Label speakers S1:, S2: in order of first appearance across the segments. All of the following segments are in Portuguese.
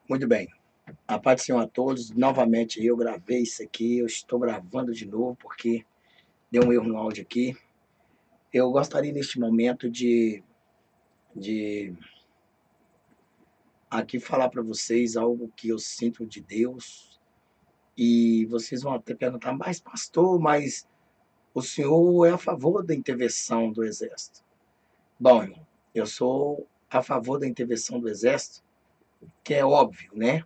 S1: Muito bem. A paz do Senhor a todos. Novamente eu gravei isso aqui. Eu estou gravando de novo porque deu um erro no áudio aqui. Eu gostaria neste momento de aqui falar para vocês algo que eu sinto de Deus. E vocês vão até perguntar, mas pastor, mas o senhor é a favor da intervenção do Exército? Bom, irmão, eu sou a favor da intervenção do Exército, que é óbvio, né?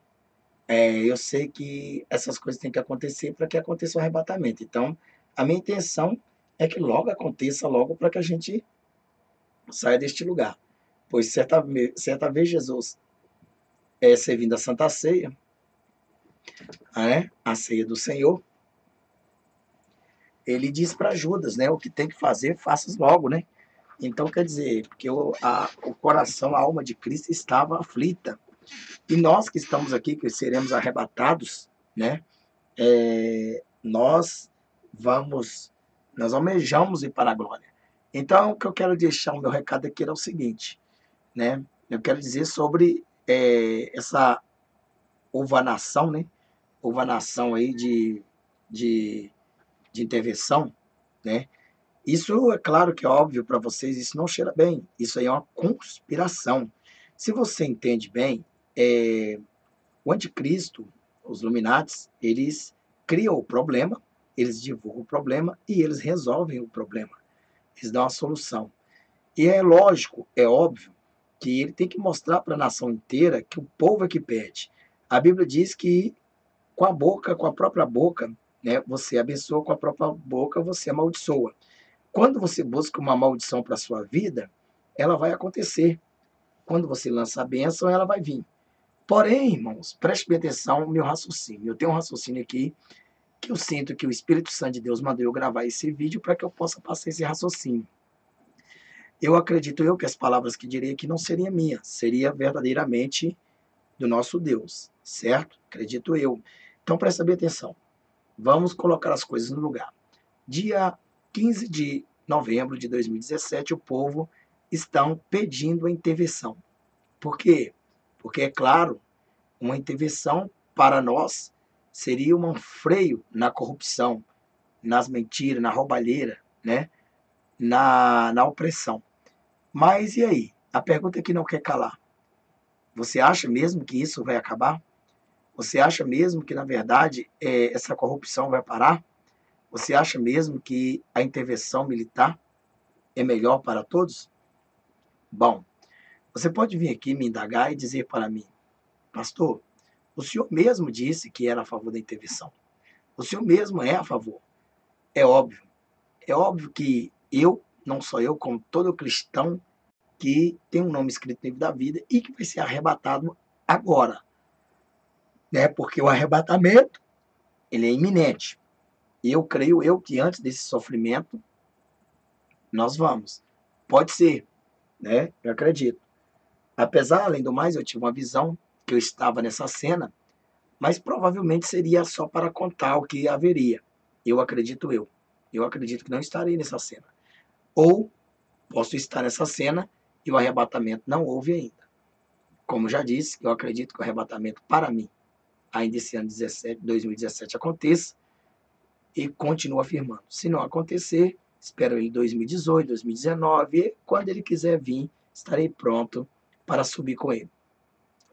S1: Eu sei que essas coisas têm que acontecer para que aconteça o arrebatamento. Então, a minha intenção é que logo aconteça, logo para que a gente saia deste lugar. Pois certa vez Jesus, servindo a Santa Ceia, né, a ceia do Senhor, ele diz para Judas, né, o que tem que fazer, faça logo, né? Então, quer dizer, porque o coração, a alma de Cristo estava aflita. E nós que estamos aqui, que seremos arrebatados, né, nós vamos, nós almejamos ir para a glória. Então, o que eu quero deixar o meu recado aqui é o seguinte, né? Eu quero dizer sobre essa ovanação, né? Ovanação aí de, de intervenção, né? Isso é claro que é óbvio para vocês, isso não cheira bem. Isso aí é uma conspiração. Se você entende bem, o anticristo, os Illuminates, eles criam o problema, eles divulgam o problema e eles resolvem o problema. Eles dão a solução. E é lógico, é óbvio, que ele tem que mostrar para a nação inteira que o povo é que pede. A Bíblia diz que com a boca, com a própria boca, né, você abençoa, com a própria boca você amaldiçoa. Quando você busca uma maldição para a sua vida, ela vai acontecer. Quando você lança a bênção, ela vai vir. Porém, irmãos, preste bem atenção no meu raciocínio. Eu tenho um raciocínio aqui que eu sinto que o Espírito Santo de Deus mandou eu gravar esse vídeo para que eu possa passar esse raciocínio. Eu acredito que as palavras que direi aqui não seriam minhas, seria verdadeiramente do nosso Deus, certo? Acredito eu. Então presta bem atenção. Vamos colocar as coisas no lugar. Dia 15 de novembro de 2017, o povo estão pedindo a intervenção. Por quê? Porque, é claro, uma intervenção para nós seria um freio na corrupção, nas mentiras, na roubalheira, né? na opressão. Mas e aí? A pergunta que não quer calar. Você acha mesmo que isso vai acabar? Você acha mesmo que, na verdade, essa corrupção vai parar? Você acha mesmo que a intervenção militar é melhor para todos? Bom, você pode vir aqui me indagar e dizer para mim, pastor, o senhor mesmo disse que era a favor da intervenção. O senhor mesmo é a favor. É óbvio. É óbvio que eu, não só eu, como todo cristão que tem um nome escrito no livro da vida e que vai ser arrebatado agora. Né? Porque o arrebatamento, ele é iminente. E eu creio que antes desse sofrimento, nós vamos. Pode ser, né? Eu acredito. Apesar, além do mais, eu tive uma visão que eu estava nessa cena, mas provavelmente seria só para contar o que haveria. Eu acredito eu. Eu acredito que não estarei nessa cena. Ou posso estar nessa cena e o arrebatamento não houve ainda. Como já disse, eu acredito que o arrebatamento para mim, ainda esse ano 2017 aconteça e continuo afirmando. Se não acontecer, espero ele 2018, 2019 e quando ele quiser vir, estarei pronto para subir com ele.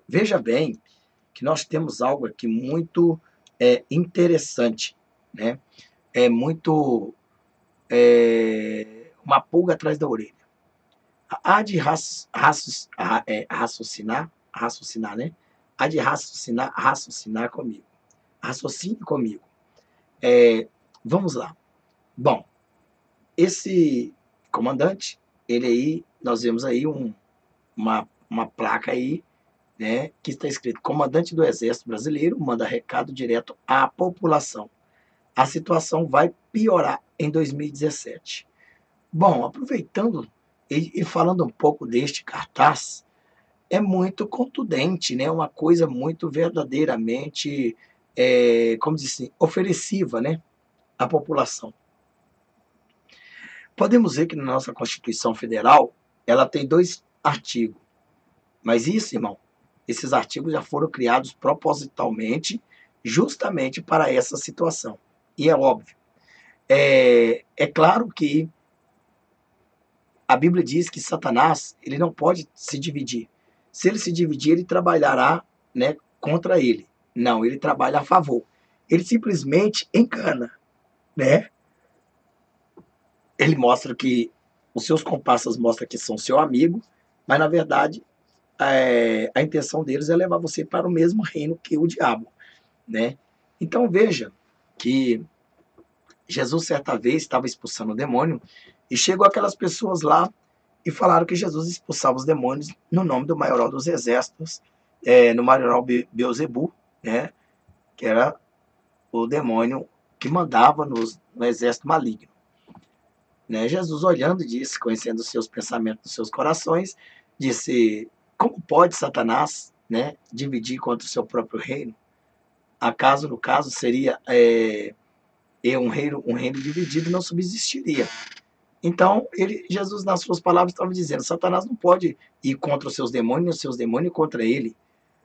S1: Veja bem que nós temos algo aqui muito interessante, né? É muito uma pulga atrás da orelha. Há de raciocinar, né? Há de raciocinar comigo. Raciocine comigo. Vamos lá. Bom, esse comandante, ele aí, nós vemos aí uma placa aí, né, que está escrito: Comandante do Exército Brasileiro manda recado direto à população. A situação vai piorar em 2017. Bom, aproveitando e falando um pouco deste cartaz, é muito contundente, né? Uma coisa muito verdadeiramente, como diz assim, ofereciva, né? À população. Podemos ver que na nossa Constituição Federal ela tem 2 artigos. Mas isso, irmão, Esses artigos já foram criados propositalmente, justamente para essa situação. E é óbvio. É claro que a Bíblia diz que Satanás ele não pode se dividir. Se ele se dividir, ele trabalhará, né, contra ele. Não, ele trabalha a favor. Ele simplesmente engana, né? Ele mostra que os seus comparsas mostram que são seu amigo, mas na verdade a intenção deles é levar você para o mesmo reino que o diabo, né? Então veja que Jesus certa vez estava expulsando o demônio e chegou aquelas pessoas lá e falaram que Jesus expulsava os demônios no nome do maioral dos exércitos, no maioral Beelzebul, né? Que era o demônio que mandava no exército maligno. Né? Jesus olhando e disse, conhecendo os seus pensamentos, os seus corações, disse, como pode Satanás, né, dividir contra o seu próprio reino? Acaso, no caso, seria um reino dividido não subsistiria. Então, Jesus, nas suas palavras, estava dizendo, Satanás não pode ir contra os seus demônios contra ele,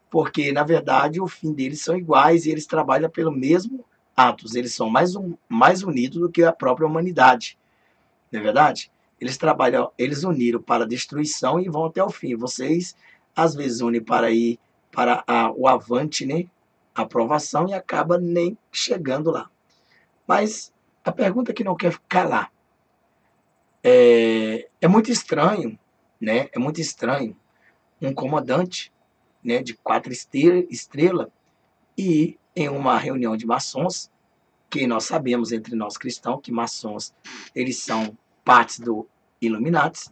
S1: porque, na verdade, o fim deles são iguais e eles trabalham pelo mesmo atos, eles são mais unidos do que a própria humanidade. Não é verdade? Eles trabalham, eles uniram para a destruição e vão até o fim. Vocês, às vezes, unem para ir para o avante, né? A aprovação e acaba nem chegando lá. Mas a pergunta que não quer calar é muito estranho, né? É muito estranho um comandante, né, de 4 estrelas e em uma reunião de maçons, que nós sabemos entre nós cristãos que maçons eles são partes do Illuminati,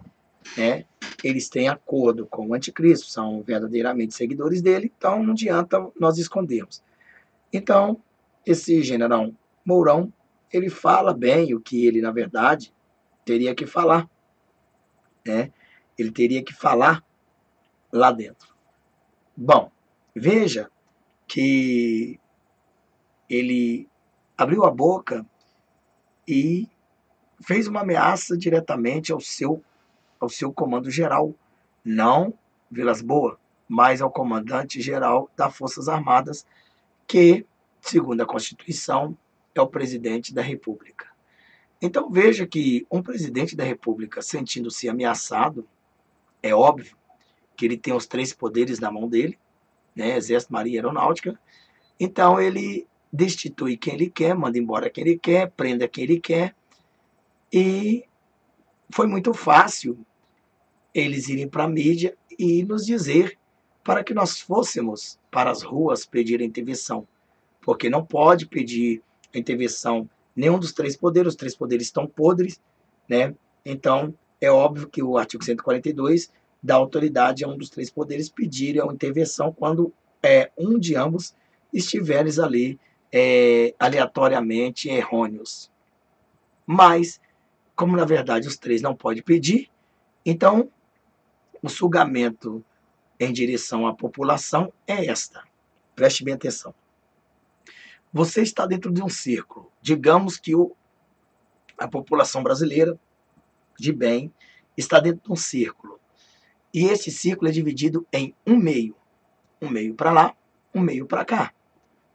S1: né? Eles têm acordo com o anticristo, são verdadeiramente seguidores dele, então não adianta nós escondermos. Então, esse general Mourão, ele fala bem o que ele, na verdade, teria que falar, né? Ele teria que falar lá dentro. Bom, veja que ele abriu a boca e fez uma ameaça diretamente ao seu comando geral, não Vilas Boas, mas ao comandante geral das Forças Armadas, que, segundo a Constituição, é o presidente da República. Então veja que um presidente da República sentindo-se ameaçado, é óbvio que ele tem os 3 poderes na mão dele, né, Exército, Marinha e Aeronáutica, então ele destitui quem ele quer, manda embora quem ele quer, prenda quem ele quer, e foi muito fácil eles irem para a mídia e nos dizer para que nós fôssemos para as ruas pedir a intervenção, porque não pode pedir a intervenção nenhum dos 3 poderes, os 3 poderes estão podres, né? Então, é óbvio que o artigo 142 dá autoridade a um dos 3 poderes pedir a intervenção quando um de ambos estiveres ali aleatoriamente errôneos. Mas, como na verdade os 3 não podem pedir, então o julgamento em direção à população é esta. Preste bem atenção. Você está dentro de um círculo. Digamos que a população brasileira, de bem, está dentro de um círculo. E esse círculo é dividido em um meio. Um meio para lá, um meio para cá.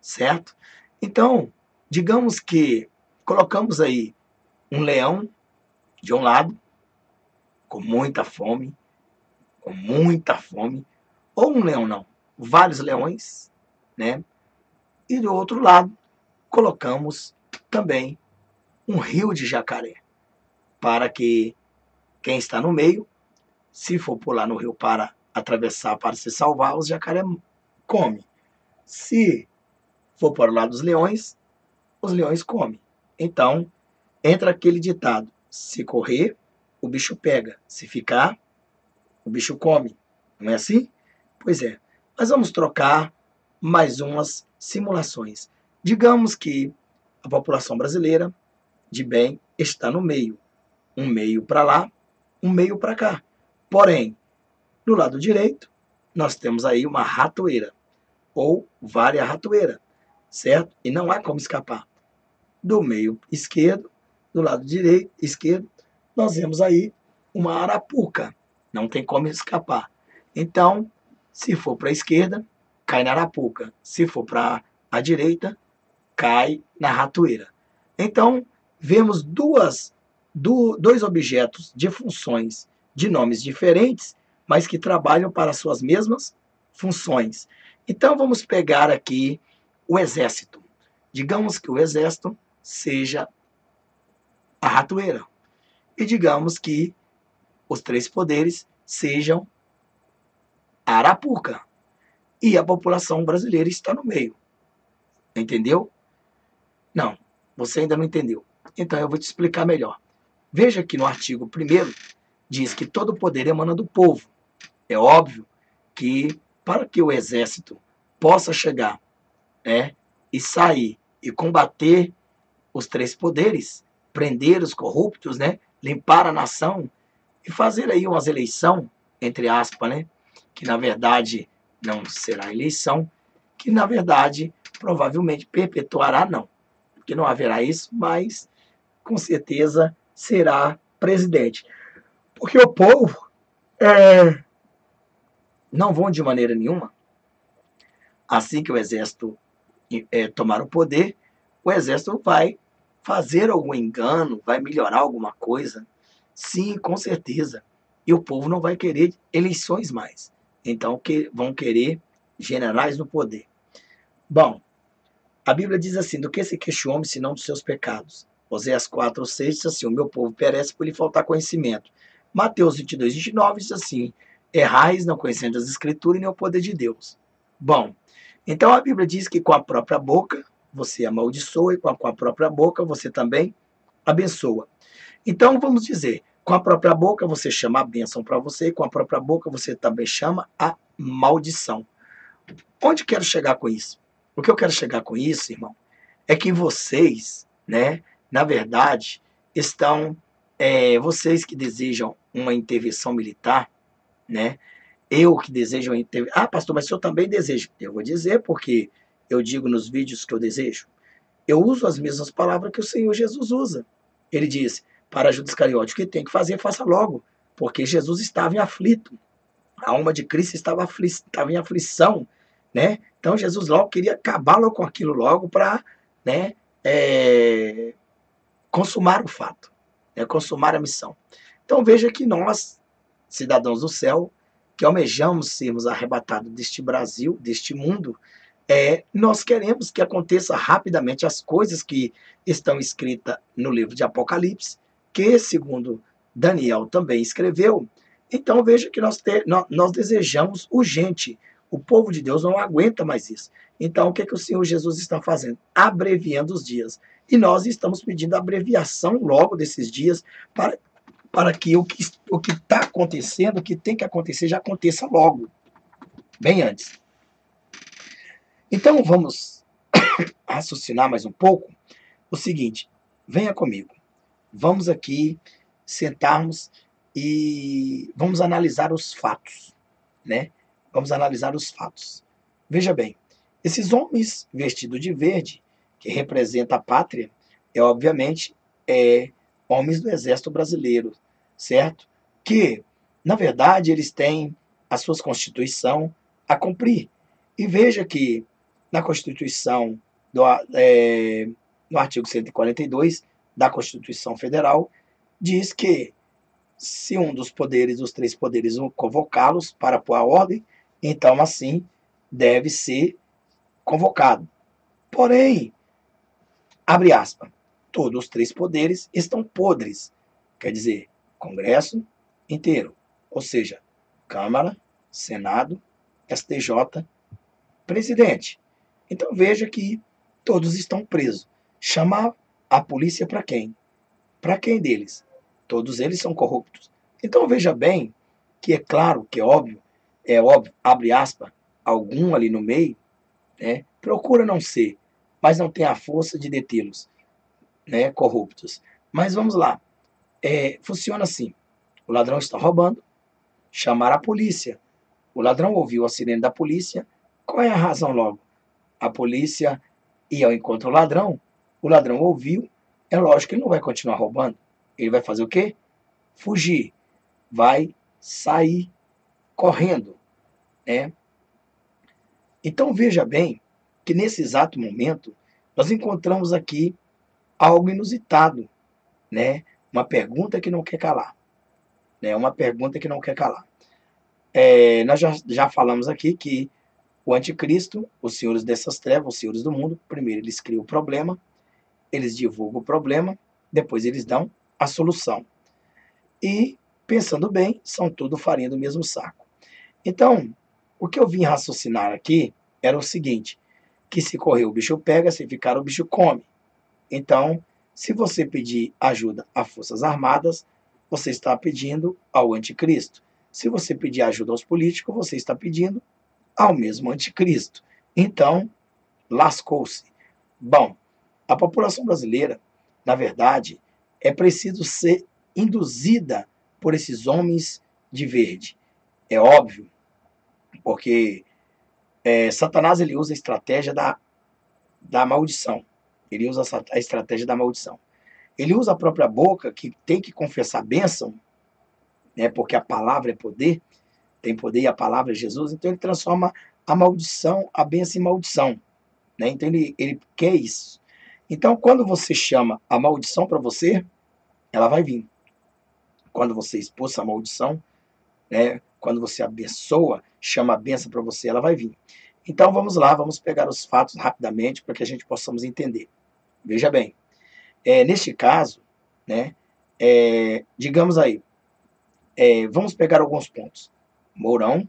S1: Certo? Então, digamos que colocamos aí um leão de um lado, com muita fome, ou um leão não, vários leões, né? E do outro lado, colocamos também um rio de jacaré, para que quem está no meio, se for pular no rio para atravessar, para se salvar, os jacaré come. Se for para o lado dos leões, os leões comem. Então, entra aquele ditado, se correr, o bicho pega, se ficar, o bicho come. Não é assim? Pois é. Mas vamos trocar mais umas simulações. Digamos que a população brasileira, de bem, está no meio. Um meio para lá, um meio para cá. Porém, do lado direito, nós temos aí uma ratoeira, ou várias ratoeiras, certo? E não há como escapar. Do meio esquerdo, do lado direito, esquerdo, nós vemos aí uma arapuca. Não tem como escapar. Então, Se for para a esquerda, cai na arapuca. Se for para a direita, cai na ratoeira. Então, vemos dois objetos de funções de nomes diferentes, mas que trabalham para suas mesmas funções. Então, vamos pegar aqui o exército. Digamos que o exército seja a ratoeira. E digamos que os três poderes sejam a arapuca. E a população brasileira está no meio. Entendeu? Não, você ainda não entendeu. Então eu vou te explicar melhor. Veja que no artigo 1º diz que todo poder emana do povo. É óbvio que para que o exército possa chegar, né, e sair e combater os três poderes, prender os corruptos, né, limpar a nação e fazer aí umas eleições, entre aspas, né, que na verdade não será eleição, que na verdade provavelmente perpetuará não, porque não haverá isso, mas com certeza será presidente. Porque o povo não vão de maneira nenhuma, assim que o exército tomar o poder, o exército vai fazer algum engano, vai melhorar alguma coisa. Sim, com certeza. E o povo não vai querer eleições mais. Então, vão querer generais no poder. Bom, a Bíblia diz assim: do que se queixa o homem, senão dos seus pecados? Oséias 4:6 diz assim: o meu povo perece por lhe faltar conhecimento. Mateus 22:29 diz assim: errais não conhecendo as escrituras e nem o poder de Deus. Bom, então a Bíblia diz que com a própria boca você amaldiçoa e com a própria boca você também abençoa. Então vamos dizer, com a própria boca você chama a bênção para você e com a própria boca você também chama a maldição. Onde quero chegar com isso? O que eu quero chegar com isso, irmão, é que vocês, né, na verdade, estão, vocês que desejam uma intervenção militar, né, eu que desejo uma intervenção. Ah, pastor, mas eu também desejo. Eu vou dizer porque eu digo nos vídeos que eu desejo. Eu uso as mesmas palavras que o Senhor Jesus usa. Ele disse para Judas Iscariote: o que tem que fazer, faça logo, porque Jesus estava em aflito. A alma de Cristo estava em aflição, né? Então Jesus logo queria acabar logo com aquilo logo para, né, consumar o fato, né, consumar a missão. Então veja que nós, cidadãos do céu, que almejamos sermos arrebatados deste Brasil, deste mundo, nós queremos que aconteça rapidamente as coisas que estão escritas no livro de Apocalipse, que, segundo Daniel também escreveu. Então veja que nós desejamos urgente. O povo de Deus não aguenta mais isso. Então o que, que o Senhor Jesus está fazendo? Abreviando os dias. E nós estamos pedindo a abreviação logo desses dias para que o que está acontecendo, o que tem que acontecer, já aconteça logo, bem antes. Então vamos raciocinar mais um pouco o seguinte: venha comigo, vamos aqui sentarmos e vamos analisar os fatos, né? Vamos analisar os fatos. Veja bem, esses homens vestidos de verde, que representa a pátria, obviamente homens do Exército Brasileiro, certo? Que, na verdade, eles têm a sua Constituição a cumprir. E veja que na Constituição, no artigo 142 da Constituição Federal, diz que se um dos poderes, dos três poderes, convocá-los para pôr a ordem, então assim deve ser convocado. Porém, abre aspas, todos os três poderes estão podres, quer dizer, Congresso inteiro, ou seja, Câmara, Senado, STJ, presidente. Então veja que todos estão presos. Chamar a polícia para quem? Para quem deles? Todos eles são corruptos. Então veja bem que é claro, que é óbvio, abre aspas, algum ali no meio, né, procura não ser, mas não tem a força de detê-los, né, corruptos. Mas vamos lá, funciona assim: o ladrão está roubando, chamar a polícia. O ladrão ouviu a sirene da polícia. Qual é a razão logo? A polícia ia ao encontro do ladrão, o ladrão ouviu, é lógico que ele não vai continuar roubando. Ele vai fazer o quê? Fugir. Vai sair correndo, né? Então veja bem que nesse exato momento nós encontramos aqui algo inusitado, né? Uma pergunta que não quer calar, né? Uma pergunta que não quer calar. Nós já falamos aqui que o anticristo, os senhores dessas trevas, os senhores do mundo, primeiro eles criam o problema, eles divulgam o problema, depois eles dão a solução. E, pensando bem, são tudo farinha do mesmo saco. Então, o que eu vim raciocinar aqui era o seguinte, que se correr o bicho pega, se ficar o bicho come. Então, se você pedir ajuda a Forças Armadas, você está pedindo ao anticristo. Se você pedir ajuda aos políticos, você está pedindo ao mesmo anticristo. Então, lascou-se. Bom, a população brasileira, na verdade, é preciso ser induzida por esses homens de verde. É óbvio, porque Satanás ele usa a estratégia da maldição. Ele usa a estratégia da maldição. Ele usa a própria boca, que tem que confessar a bênção, né, porque a palavra é poder, tem poder e a palavra é Jesus, então ele transforma a maldição, a bênção em maldição. Né? Então ele quer isso. Então, quando você chama a maldição para você, ela vai vir. Quando você expulsa a maldição, né? Quando você abençoa, chama a bênção para você, ela vai vir. Então vamos lá, vamos pegar os fatos rapidamente para que a gente possamos entender. Veja bem, neste caso, né, digamos aí, vamos pegar alguns pontos. Mourão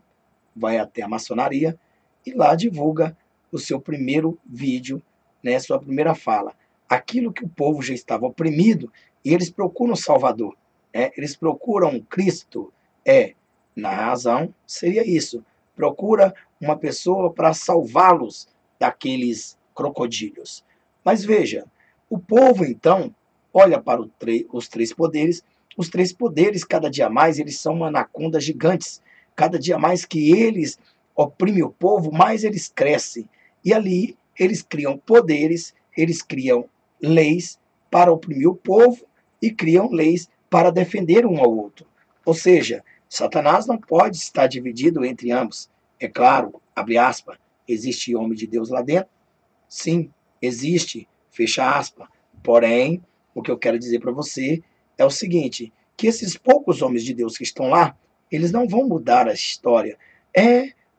S1: vai até a maçonaria e lá divulga o seu primeiro vídeo, né, sua primeira fala. Aquilo que o povo já estava oprimido e eles procuram um Salvador, né? Eles procuram Cristo. Na razão, seria isso. Procura uma pessoa para salvá-los daqueles crocodílios. Mas veja, o povo então olha para os três poderes. Os três poderes, cada dia mais, eles são anacondas gigantes. Cada dia mais que eles oprimem o povo, mais eles crescem. E ali eles criam poderes, eles criam leis para oprimir o povo e criam leis para defender um ao outro. Ou seja, Satanás não pode estar dividido entre ambos. É claro, abre aspas, existe homem de Deus lá dentro? Sim, existe, fecha aspas. Porém, o que eu quero dizer para você é o seguinte, que esses poucos homens de Deus que estão lá, eles não vão mudar a história.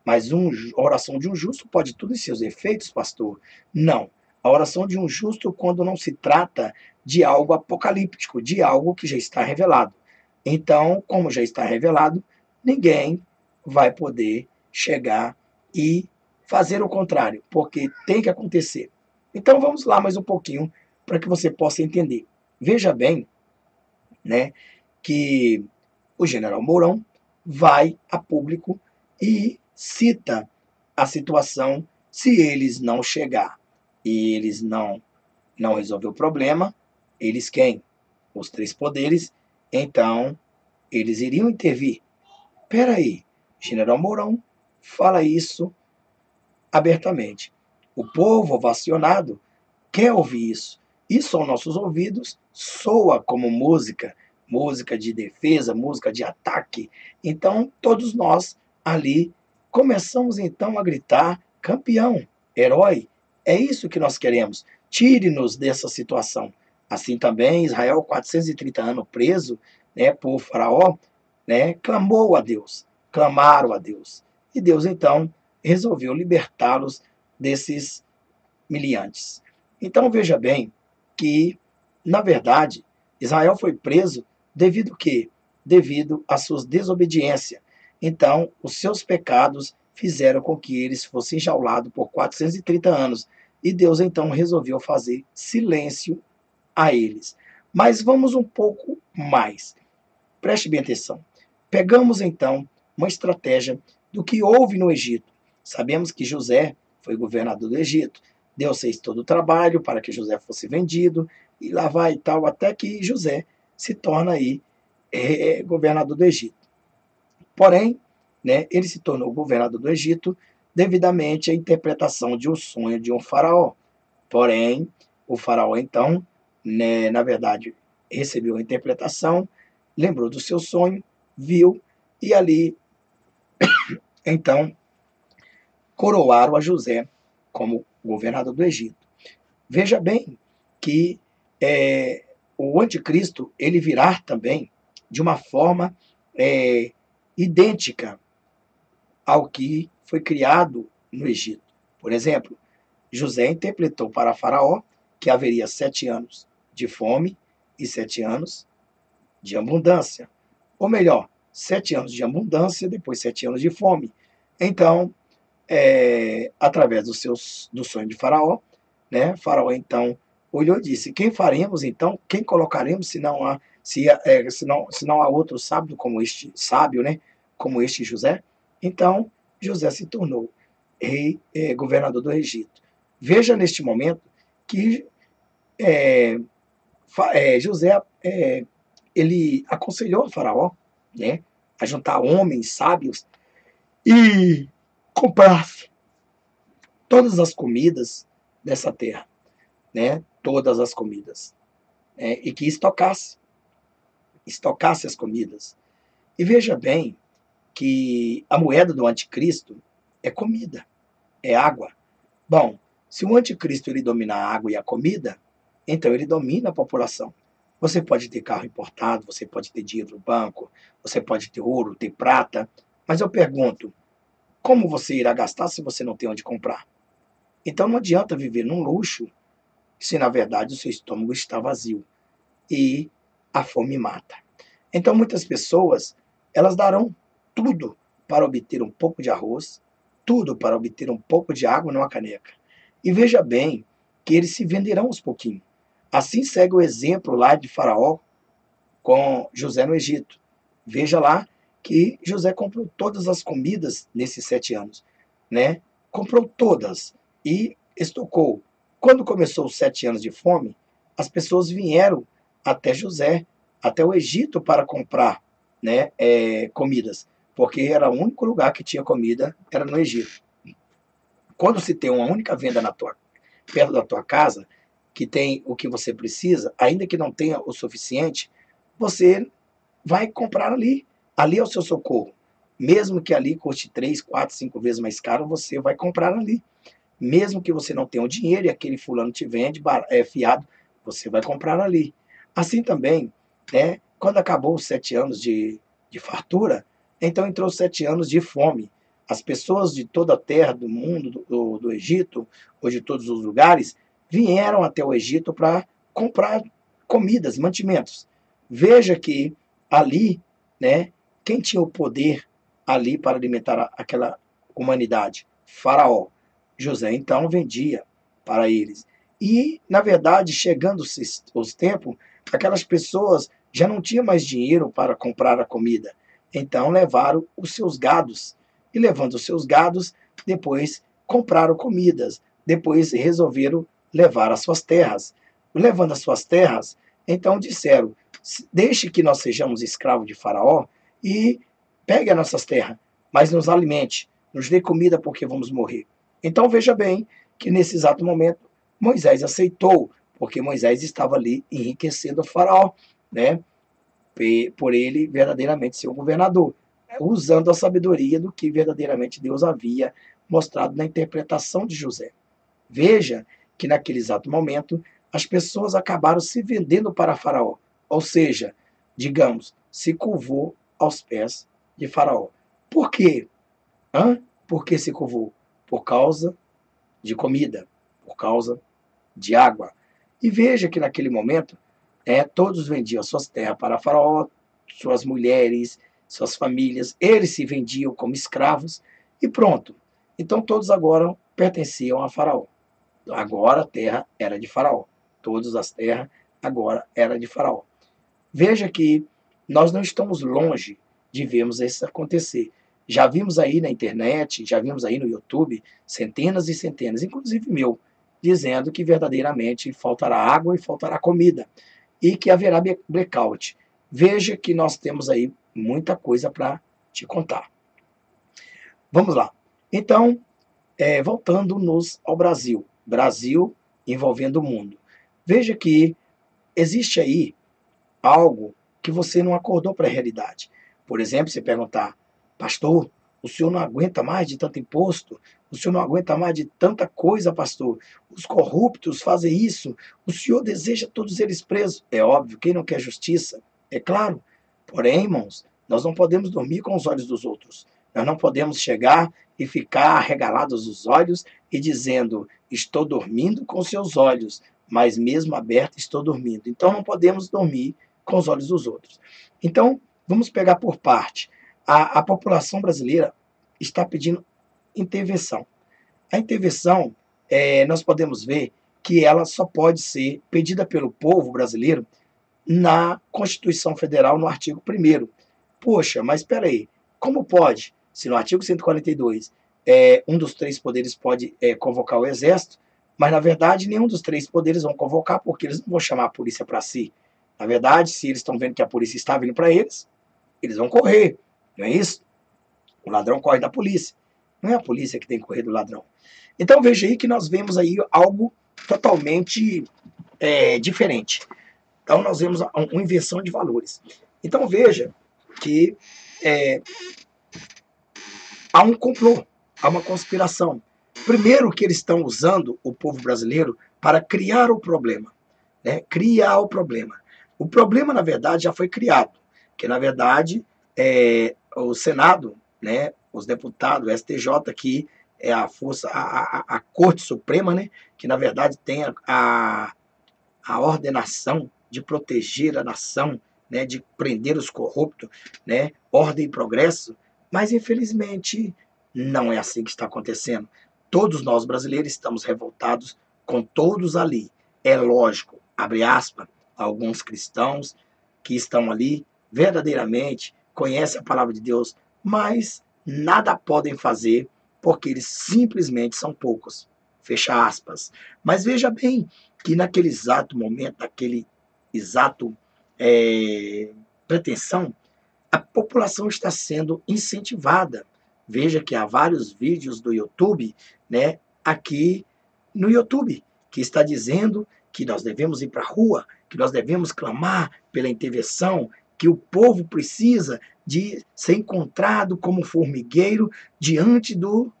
S1: Mas a oração de um justo pode tudo em seus efeitos, pastor? Não. A oração de um justo quando não se trata de algo apocalíptico, de algo que já está revelado. Então, como já está revelado, ninguém vai poder chegar e fazer o contrário, porque tem que acontecer. Então vamos lá mais um pouquinho para que você possa entender. Veja bem, né, que o general Mourão vai a público e cita a situação se eles não chegar e eles não resolver o problema, eles quem? Os três poderes, então eles iriam intervir. Peraí, general Mourão fala isso abertamente. O povo ovacionado quer ouvir isso. Isso aos nossos ouvidos soa como música, música de defesa, música de ataque. Então, todos nós ali começamos então a gritar: campeão, herói, é isso que nós queremos. Tire-nos dessa situação. Assim também, Israel, 430 anos preso, né, por Faraó, né, clamou a Deus, clamaram a Deus. E Deus então resolveu libertá-los desses miliantes. Então veja bem que, na verdade, Israel foi preso devido a quê? Devido às suas desobediências. Então, os seus pecados fizeram com que eles fossem enjaulados por 430 anos. E Deus então resolveu fazer silêncio a eles. Mas vamos um pouco mais. Preste bem atenção. Pegamos então uma estratégia do que houve no Egito. Sabemos que José foi governador do Egito. Deus fez todo o trabalho para que José fosse vendido, e lá vai e tal, até que José se torna aí governador do Egito. Porém, né, ele se tornou governador do Egito devidamente à interpretação de um sonho de um faraó. Porém, o faraó então, né, na verdade, recebeu a interpretação, lembrou do seu sonho, viu, e ali, então, coroaram a José como governador do Egito. Veja bem que o anticristo ele virá também de uma forma idêntica ao que foi criado no Egito. Por exemplo, José interpretou para Faraó que haveria 7 anos de fome e 7 anos de abundância. Ou melhor, 7 anos de abundância, depois 7 anos de fome. Então, através do sonho de Faraó, né, Faraó então olhou e disse: quem faremos então? Quem colocaremos se não há, se não há outro sábio, né, como este José? Então, José se tornou rei, governador do Egito. Veja neste momento que José ele aconselhou a Faraó, né, a juntar homens sábios e comprar todas as comidas dessa terra, né, todas as comidas, e que estocasse as comidas. E veja bem que a moeda do anticristo é comida, é água. Bom, se o anticristo ele domina a água e a comida, então ele domina a população. Você pode ter carro importado, você pode ter dinheiro no banco, você pode ter ouro, ter prata, mas eu pergunto, como você irá gastar se você não tem onde comprar? Então não adianta viver num luxo se na verdade o seu estômago está vazio e a fome mata. Então muitas pessoas, elas darão tudo para obter um pouco de arroz, tudo para obter um pouco de água numa caneca. E veja bem que eles se venderão aos pouquinhos. Assim segue o exemplo lá de Faraó com José no Egito. Veja lá que José comprou todas as comidas nesses 7 anos, né? Comprou todas e estocou. Quando começou os 7 anos de fome, as pessoas vieram até José, até o Egito para comprar, né, comidas, porque era o único lugar que tinha comida, era no Egito. Quando se tem uma única venda perto da tua casa, que tem o que você precisa, ainda que não tenha o suficiente, você vai comprar ali. Ali é o seu socorro. Mesmo que ali custe 3, 4, 5 vezes mais caro, você vai comprar ali. Mesmo que você não tenha o dinheiro e aquele fulano te vende fiado, você vai comprar ali. Assim também, né, quando acabou os 7 anos de fartura, então entrou 7 anos de fome. As pessoas de toda a terra, do mundo, do Egito, ou de todos os lugares, vieram até o Egito para comprar comidas, mantimentos. Veja que ali, né, quem tinha o poder ali para alimentar aquela humanidade? Faraó. José então vendia para eles. E, na verdade, chegando os tempos, aquelas pessoas já não tinham mais dinheiro para comprar a comida. Então levaram os seus gados. E levando os seus gados, depois compraram comidas. Depois resolveram levar as suas terras. Levando as suas terras, então disseram: deixe que nós sejamos escravos de Faraó e pegue as nossas terras, mas nos alimente, nos dê comida porque vamos morrer. Então veja bem que nesse exato momento Moisés aceitou, porque Moisés estava ali enriquecendo o faraó, né? Por ele verdadeiramente ser um governador, usando a sabedoria do que verdadeiramente Deus havia mostrado na interpretação de José. Veja que naquele exato momento as pessoas acabaram se vendendo para Faraó, ou seja, digamos, se curvou aos pés de Faraó. Por quê? Por que se curvou? Por causa de comida, por causa de água. E veja que naquele momento, todos vendiam suas terras para Faraó, suas mulheres, suas famílias, eles se vendiam como escravos e pronto. Então todos agora pertenciam a Faraó. Agora a terra era de Faraó. Todas as terras agora era de Faraó. Veja que nós não estamos longe de vermos isso acontecer. Já vimos aí na internet, já vimos aí no YouTube, centenas e centenas, inclusive meu, dizendo que verdadeiramente faltará água e faltará comida e que haverá blackout. Veja que nós temos aí muita coisa para te contar. Vamos lá. Então, voltando-nos ao Brasil. Brasil envolvendo o mundo. Veja que existe aí algo que você não acordou para a realidade. Por exemplo, você perguntar: pastor, o senhor não aguenta mais de tanto imposto? O senhor não aguenta mais de tanta coisa, pastor? Os corruptos fazem isso. O senhor deseja todos eles presos? É óbvio, quem não quer justiça? É claro. Porém, irmãos, nós não podemos dormir com os olhos dos outros. Nós não podemos chegar e ficar arregalados os olhos e dizendo: estou dormindo com seus olhos, mas mesmo aberto estou dormindo. Então não podemos dormir com os olhos dos outros. Então, vamos pegar por parte. A população brasileira está pedindo intervenção. A intervenção, nós podemos ver que ela só pode ser pedida pelo povo brasileiro na Constituição Federal, no artigo 1º. Poxa, mas espera aí, como pode? Se no artigo 142 um dos três poderes pode convocar o Exército, mas na verdade nenhum dos três poderes vão convocar, porque eles não vão chamar a polícia para si. Na verdade, se eles estão vendo que a polícia está vindo para eles, eles vão correr, não é isso? O ladrão corre da polícia. Não é a polícia que tem que correr do ladrão. Então veja aí que nós vemos aí algo totalmente diferente. Então nós vemos uma inversão de valores. Então veja que há um complô, há uma conspiração. Primeiro que eles estão usando o povo brasileiro para criar o problema. Né? Criar o problema. O problema, na verdade, já foi criado. Que, na verdade, o Senado, né, os deputados, o STJ, que é a força, a Corte Suprema, né, que, na verdade, tem a ordenação de proteger a nação, né, de prender os corruptos, né, ordem e progresso, mas infelizmente não é assim que está acontecendo. Todos nós brasileiros estamos revoltados com todos ali. É lógico, abre aspas, alguns cristãos que estão ali verdadeiramente conhecem a palavra de Deus, mas nada podem fazer porque eles simplesmente são poucos. Fecha aspas. Mas veja bem que naquele exato momento, naquele exato pretensão, a população está sendo incentivada. Veja que há vários vídeos do YouTube, né, aqui no YouTube, que está dizendo que nós devemos ir para a rua, que nós devemos clamar pela intervenção, que o povo precisa de ser encontrado como formigueiro diante do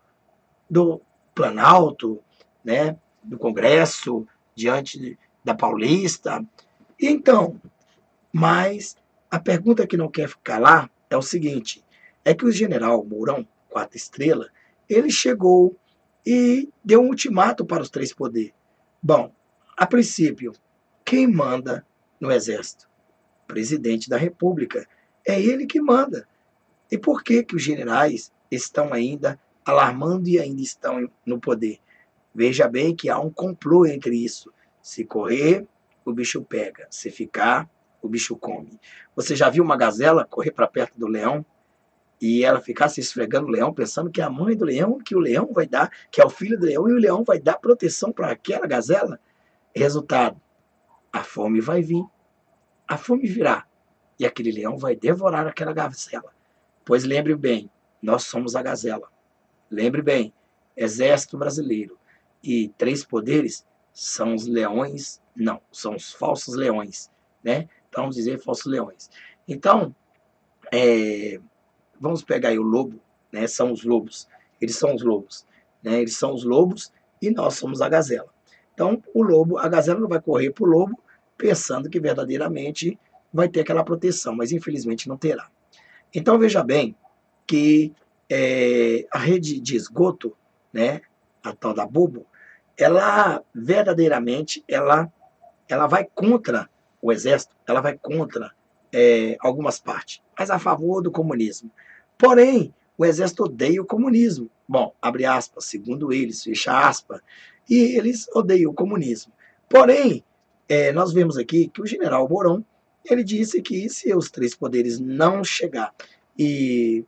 S1: Planalto, né, do Congresso, diante da Paulista. E então, mas a pergunta que não quer ficar lá é o seguinte, é que o general Mourão, 4 estrelas, ele chegou e deu um ultimato para os três poderes. Bom, a princípio, quem manda no Exército? O presidente da República. É ele que manda. E por que que os generais estão ainda alarmando e ainda estão no poder? Veja bem que há um complô entre isso. Se correr, o bicho pega. Se ficar, o bicho come. Você já viu uma gazela correr para perto do leão e ela ficar se esfregando o leão, pensando que é a mãe do leão, que o leão vai dar, que é o filho do leão, e o leão vai dar proteção para aquela gazela? Resultado, a fome vai vir. A fome virá. E aquele leão vai devorar aquela gazela. Pois lembre bem, nós somos a gazela. Lembre bem, Exército Brasileiro e três poderes são os leões, não, são os falsos leões, né? Então, vamos dizer falsos leões. Então, vamos pegar aí o lobo, né? São os lobos, eles são os lobos, né? Eles são os lobos e nós somos a gazela. Então, o lobo, a gazela não vai correr para o lobo pensando que verdadeiramente vai ter aquela proteção, mas infelizmente não terá. Então, veja bem que a rede de esgoto, né, a tal da Bubo, ela verdadeiramente ela vai contra o exército, ela vai contra algumas partes, mas a favor do comunismo. Porém, o exército odeia o comunismo. Bom, abre aspas, segundo eles, fecha aspas, e eles odeiam o comunismo. Porém, nós vemos aqui que o general Mourão, ele disse que se os três poderes não chegar e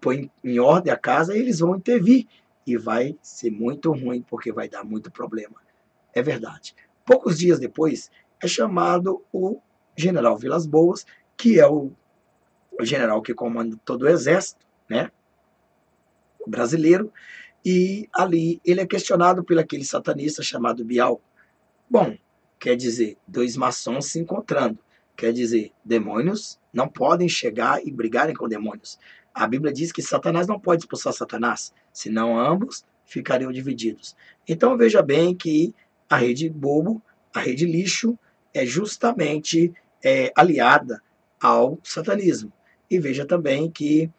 S1: põe em ordem a casa, eles vão intervir. E vai ser muito ruim, porque vai dar muito problema. É verdade. Poucos dias depois, é chamado o general Vilas Boas, que é o general que comanda todo o exército, né, brasileiro, e ali ele é questionado por aquele satanista chamado Bial. Bom, quer dizer, dois maçons se encontrando. Quer dizer, demônios não podem chegar e brigarem com demônios. A Bíblia diz que Satanás não pode expulsar Satanás, senão ambos ficariam divididos. Então veja bem que a rede bobo, a rede lixo, é justamente aliada ao satanismo. E veja também que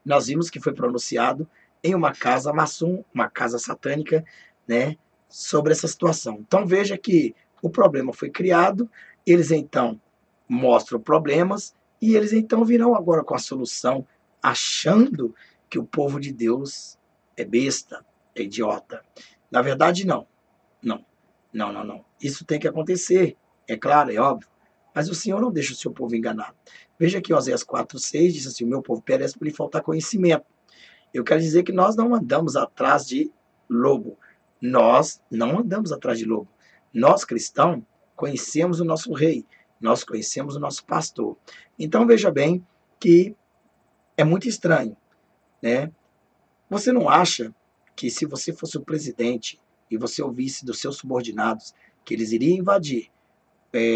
S1: nós vimos que foi pronunciado em uma casa maçom, uma casa satânica, né, sobre essa situação. Então veja que o problema foi criado, eles então mostram problemas e eles então virão agora com a solução, achando que o povo de Deus é besta, é idiota. Na verdade, não. Não. Não, não, não. Isso tem que acontecer. É claro, é óbvio. Mas o Senhor não deixa o seu povo enganado. Veja que Oséias 4,6 diz assim: o meu povo perece por lhe faltar conhecimento. Eu quero dizer que nós não andamos atrás de lobo. Nós não andamos atrás de lobo. Nós, cristãos, conhecemos o nosso rei. Nós conhecemos o nosso pastor. Então, veja bem que é muito estranho, né? Você não acha que se você fosse o presidente e você ouvisse dos seus subordinados que eles iriam invadir,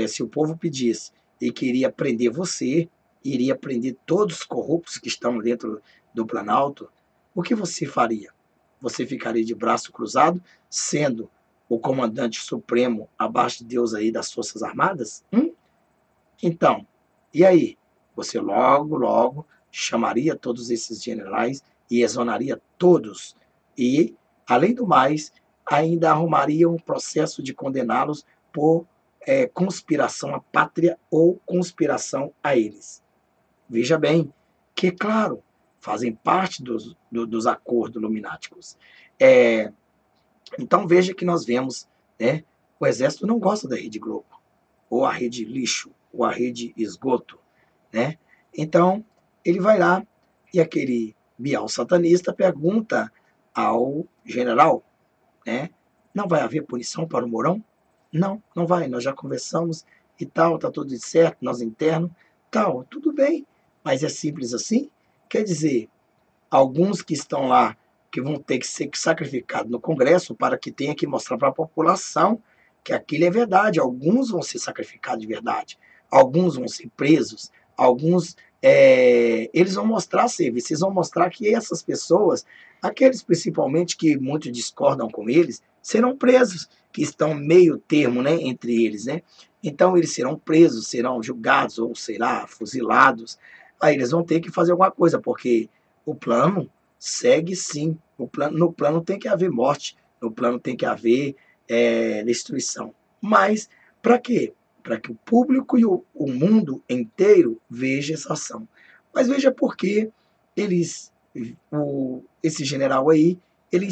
S1: se o povo pedisse e queria prender você, iria prender todos os corruptos que estão dentro do Planalto, o que você faria? Você ficaria de braço cruzado, sendo o comandante supremo abaixo de Deus aí das Forças Armadas? Então, e aí? Você logo, logo chamaria todos esses generais e exonaria todos. E, além do mais, ainda arrumaria um processo de condená-los por conspiração à pátria ou conspiração a eles. Veja bem que, claro, fazem parte dos acordos lumináticos. Então, veja que nós vemos, né, o Exército não gosta da Rede Globo, ou a Rede Lixo, ou a Rede Esgoto, né? Então, ele vai lá e aquele Bial satanista pergunta ao general, né? Não vai haver punição para o Mourão? Não, não vai. Nós já conversamos e tal, tá tudo certo, nós interno, tal, tudo bem. Mas é simples assim? Quer dizer, alguns que estão lá que vão ter que ser sacrificados no Congresso para que tenha que mostrar para a população que aquilo é verdade. Alguns vão ser sacrificados de verdade, alguns vão ser presos, alguns eles vão mostrar serviço, eles vão mostrar que essas pessoas, aqueles principalmente que muitos discordam com eles, serão presos, que estão meio termo, né, entre eles, né? Então eles serão presos, serão julgados ou será fuzilados. Aí eles vão ter que fazer alguma coisa, porque o plano segue sim. No plano tem que haver morte, no plano tem que haver destruição. Mas para quê? Para que o público e o mundo inteiro veja essa ação. Mas veja por que esse general aí, ele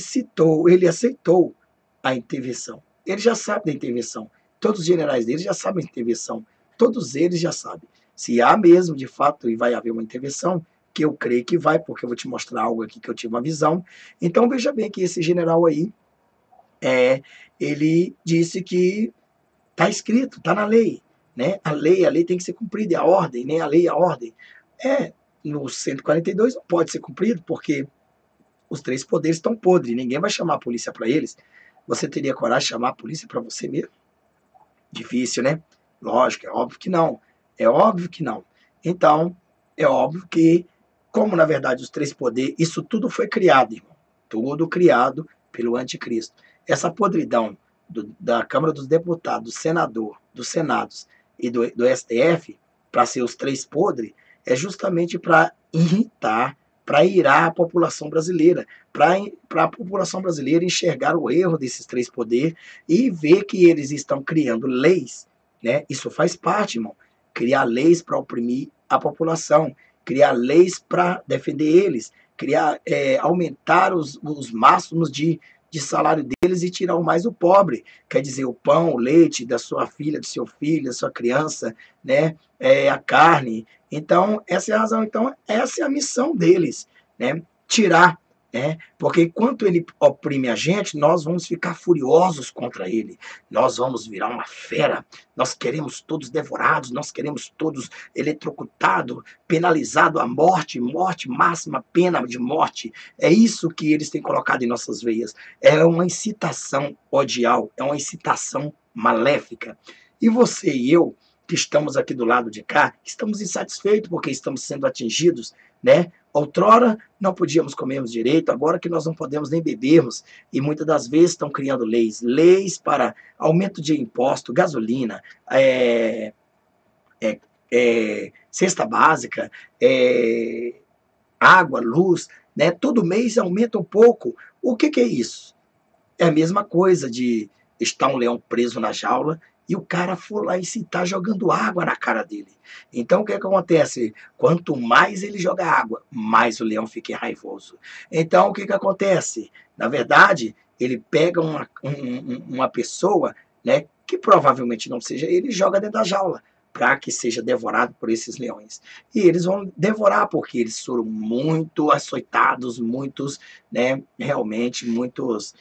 S1: aceitou a intervenção. Ele já sabe da intervenção. Todos os generais dele já sabem da intervenção. Todos eles já sabem. Se há mesmo, de fato, e vai haver uma intervenção, que eu creio que vai, porque eu vou te mostrar algo aqui que eu tive uma visão. Então, veja bem que esse general aí, ele disse que está escrito, está na lei, né? A lei tem que ser cumprida, é a ordem, né? A lei é a ordem. No 142 não pode ser cumprido, porque os três poderes estão podres, ninguém vai chamar a polícia para eles. Você teria coragem de chamar a polícia para você mesmo? Difícil, né? Lógico, é óbvio que não. É óbvio que não. Então, é óbvio que, como na verdade os três poderes, isso tudo foi criado, irmão. Tudo criado pelo anticristo. Essa podridão da Câmara dos Deputados, do Senador, dos Senados e do STF, para ser os três podres, é justamente para irritar, para irar a população brasileira, para a população brasileira enxergar o erro desses três poderes e ver que eles estão criando leis, né? Isso faz parte, irmão. Criar leis para oprimir a população, criar leis para defender eles, aumentar os máximos de salário deles e tirar o mais o pobre. Quer dizer, o pão, o leite da sua filha, do seu filho, da sua criança, né? A carne. Então, essa é a razão. Então, essa é a missão deles, né? Tirar, né? Porque enquanto ele oprime a gente, nós vamos ficar furiosos contra ele. Nós vamos virar uma fera. Nós queremos todos devorados, nós queremos todos eletrocutados, penalizados à morte, morte máxima, pena de morte. É isso que eles têm colocado em nossas veias. É uma incitação odial, é uma incitação maléfica. E você e eu que estamos aqui do lado de cá, estamos insatisfeitos porque estamos sendo atingidos, né? Outrora não podíamos comermos direito, agora que nós não podemos nem bebermos, e muitas das vezes estão criando leis para aumento de imposto, gasolina, cesta básica, água, luz, né? Todo mês aumenta um pouco. O que é isso? É a mesma coisa de estar um leão preso na jaula e o cara for lá e se tá jogando água na cara dele. Então, o que acontece? Quanto mais ele joga água, mais o leão fica raivoso. Então, o que acontece? Na verdade, ele pega uma pessoa, né, que provavelmente não seja ele, e joga dentro da jaula para que seja devorado por esses leões. E eles vão devorar, porque eles foram muito açoitados, muitos, né, realmente, muitos,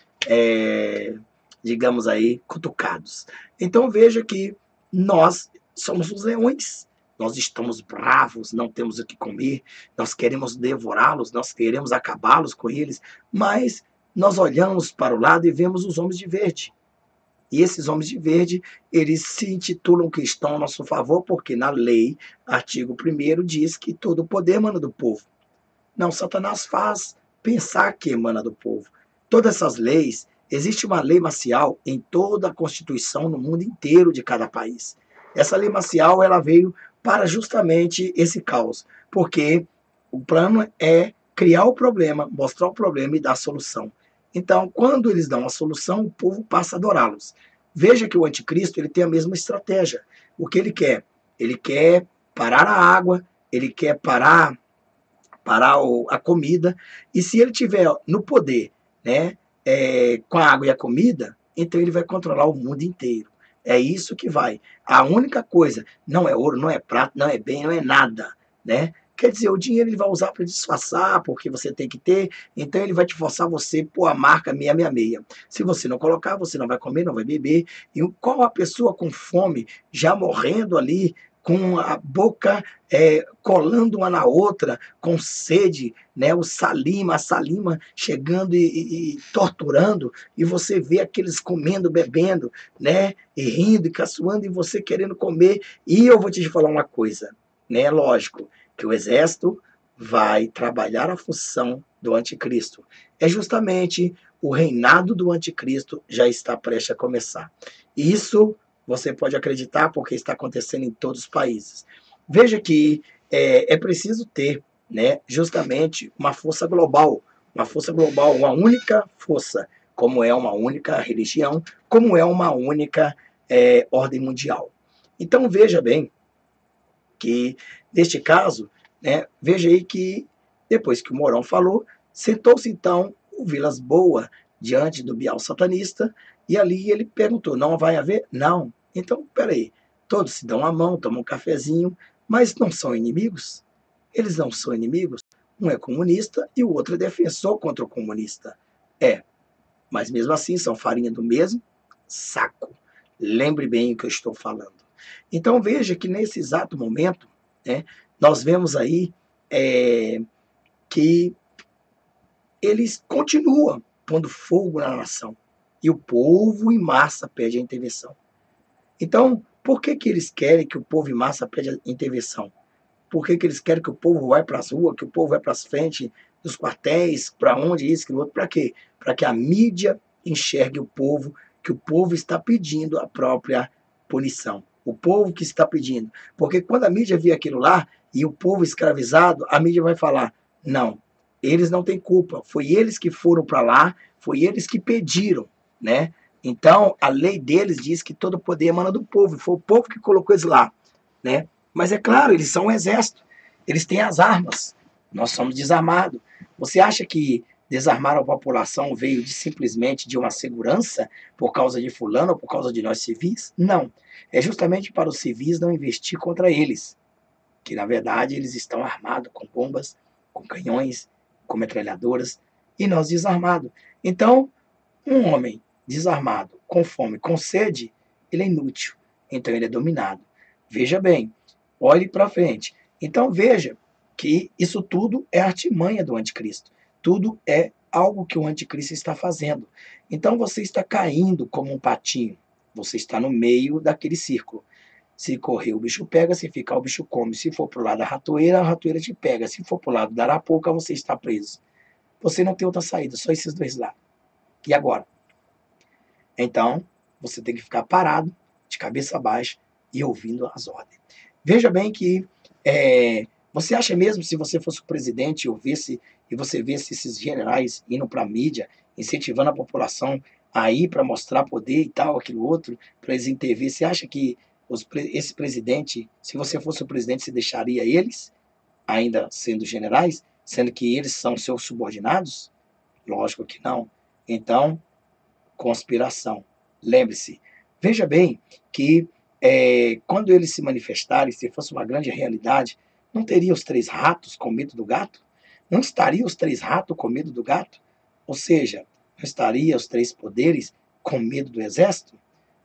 S1: digamos aí, cutucados. Então veja que nós somos os leões. Nós estamos bravos, não temos o que comer, nós queremos devorá-los, nós queremos acabá-los com eles, mas nós olhamos para o lado e vemos os homens de verde. E esses homens de verde, eles se intitulam que estão a nosso favor, porque na lei, artigo 1º, diz que todo o poder emana do povo. Não, Satanás faz pensar que emana do povo. Todas essas leis, existe uma lei marcial em toda a Constituição no mundo inteiro de cada país. Essa lei marcial, ela veio para justamente esse caos, porque o plano é criar o problema, mostrar o problema e dar a solução. Então, quando eles dão a solução, o povo passa a adorá-los. Veja que o anticristo ele tem a mesma estratégia. O que ele quer? Ele quer parar a água, ele quer parar a comida, e se ele tiver no poder, né, com a água e a comida, então ele vai controlar o mundo inteiro. É isso que vai. A única coisa, não é ouro, não é prata, não é bem, não é nada, né? Quer dizer, o dinheiro ele vai usar para disfarçar, porque você tem que ter, então ele vai te forçar você pôr a marca 666. Se você não colocar, você não vai comer, não vai beber. E qual a pessoa com fome, já morrendo ali, com a boca colando uma na outra, com sede, né? A salima chegando e torturando, e você vê aqueles comendo, bebendo, né? E rindo e caçoando, e você querendo comer. E eu vou te falar uma coisa, né? Lógico que o exército vai trabalhar a função do anticristo. É justamente o reinado do anticristo já está prestes a começar. E isso você pode acreditar porque está acontecendo em todos os países. Veja que é preciso ter, né, justamente uma força global, uma única força, como é uma única religião, como é uma única ordem mundial. Então veja bem que, neste caso, né, veja aí que, depois que o Mourão falou, sentou-se então o Vilas Boas diante do Bial satanista, e ali ele perguntou, não vai haver? Não. Então, peraí, todos se dão a mão, tomam um cafezinho, mas não são inimigos? Eles não são inimigos? Um é comunista e o outro é defensor contra o comunista. Mas mesmo assim são farinha do mesmo saco. Lembre bem o que eu estou falando. Então veja que nesse exato momento, né, nós vemos aí que eles continuam pondo fogo na nação. E o povo em massa pede a intervenção. Então, por que eles querem que o povo em massa pede a intervenção? Por que eles querem que o povo vá para as ruas, que o povo vá para as frentes dos quartéis, para onde isso, que o outro, para quê? Para que a mídia enxergue o povo, que o povo está pedindo a própria punição. O povo que está pedindo. Porque quando a mídia vê aquilo lá, e o povo escravizado, a mídia vai falar, não, eles não têm culpa, foi eles que foram para lá, foi eles que pediram, né? Então, a lei deles diz que todo poder emana do povo, e foi o povo que colocou eles lá, né? Mas é claro, eles são um exército, eles têm as armas, nós somos desarmados. Você acha que desarmar a população veio simplesmente de uma segurança por causa de fulano ou por causa de nós civis? Não, é justamente para os civis não investir contra eles, que na verdade eles estão armados com bombas, com canhões, com metralhadoras, e nós desarmados. Então, um homem desarmado, com fome, com sede, ele é inútil, então ele é dominado. Veja bem, olhe para frente. Então veja que isso tudo é artimanha do anticristo. Tudo é algo que o anticristo está fazendo. Então você está caindo como um patinho. Você está no meio daquele círculo. Se correr, o bicho pega, se ficar, o bicho come. Se for pro lado da ratoeira, a ratoeira te pega. Se for pro lado da arapuca, você está preso. Você não tem outra saída, só esses dois lados. E agora? Então, você tem que ficar parado, de cabeça baixa e ouvindo as ordens. Veja bem que você acha mesmo, se você fosse o presidente e você visse esses generais indo para a mídia, incentivando a população a ir para mostrar poder e tal, aquilo outro, para eles intervir, você acha que esse presidente, se você fosse o presidente, você deixaria eles, ainda sendo generais, sendo que eles são seus subordinados? Lógico que não. Então, conspiração. Lembre-se, veja bem que quando eles se manifestarem, se fosse uma grande realidade, não teria os três ratos com medo do gato? Não estaria os três ratos com medo do gato? Ou seja, não estaria os três poderes com medo do exército?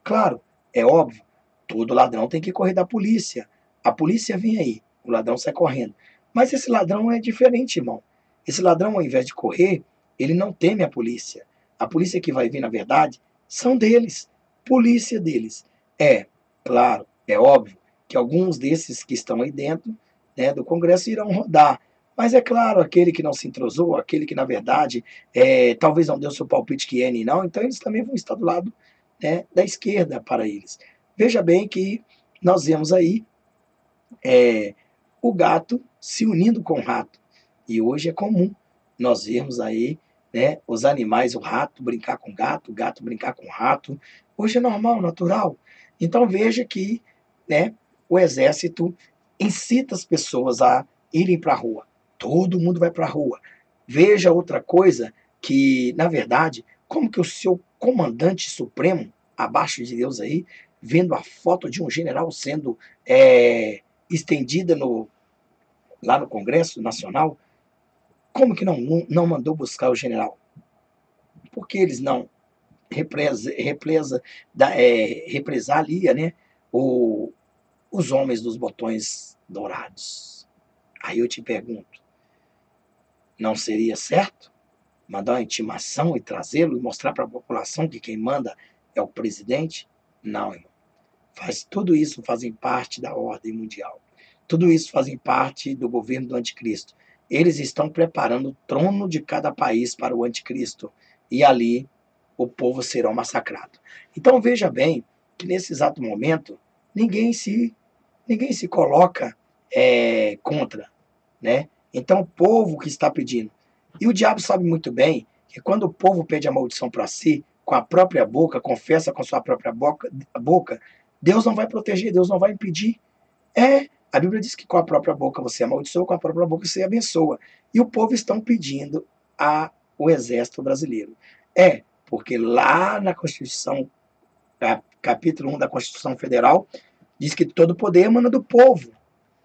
S1: Claro, é óbvio, todo ladrão tem que correr da polícia. A polícia vem aí, o ladrão sai correndo. Mas esse ladrão é diferente, irmão. Esse ladrão, ao invés de correr, ele não teme a polícia. A polícia que vai vir, na verdade, são deles, polícia deles. Claro, é óbvio que alguns desses que estão aí dentro, né, do Congresso irão rodar. Mas é claro, aquele que não se entrosou, aquele que, na verdade, talvez não deu seu palpite que é e não, então eles também vão estar do lado, né, da esquerda para eles. Veja bem que nós vemos aí o gato se unindo com o rato. E hoje é comum nós vermos aí, né, os animais, o rato brincar com o gato brincar com o rato. Hoje é normal, natural. Então veja que, né, o exército incita as pessoas a irem para a rua. Todo mundo vai para a rua. Veja outra coisa que, na verdade, como que o seu comandante supremo, abaixo de Deus aí, vendo a foto de um general sendo estendida lá no Congresso Nacional, como que não mandou buscar o general? Por que eles não represalia, né, os homens dos botões dourados? Aí eu te pergunto, não seria certo mandar uma intimação e trazê-lo e mostrar para a população que quem manda é o presidente? Não, irmão. Tudo isso fazem parte da ordem mundial. Tudo isso fazem parte do governo do anticristo. Eles estão preparando o trono de cada país para o anticristo. E ali o povo será massacrado. Então veja bem que nesse exato momento ninguém se coloca contra, né? Então o povo que está pedindo. E o diabo sabe muito bem que quando o povo pede a maldição para si, com a própria boca, confessa com sua própria boca, Deus não vai proteger, Deus não vai impedir. A Bíblia diz que com a própria boca você amaldiçoa, com a própria boca você abençoa. E o povo estão pedindo ao exército brasileiro. Porque lá na Constituição, capítulo 1 da Constituição Federal, diz que todo poder emana do povo.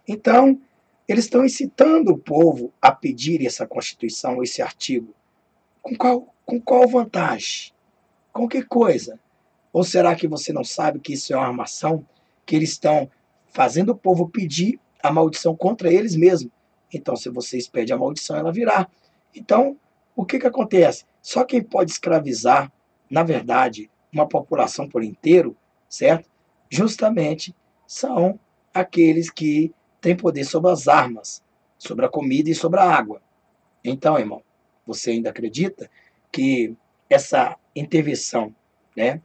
S1: Então, eles estão incitando o povo a pedir essa Constituição, esse artigo. Com qual vantagem? Com que coisa? Ou será que você não sabe que isso é uma armação? Que eles estão fazendo o povo pedir a maldição contra eles mesmos. Então, se vocês pedem a maldição, ela virá. Então, o que acontece? Só quem pode escravizar, na verdade, uma população por inteiro, certo? Justamente são aqueles que têm poder sobre as armas, sobre a comida e sobre a água. Então, irmão, você ainda acredita que essa intervenção, né,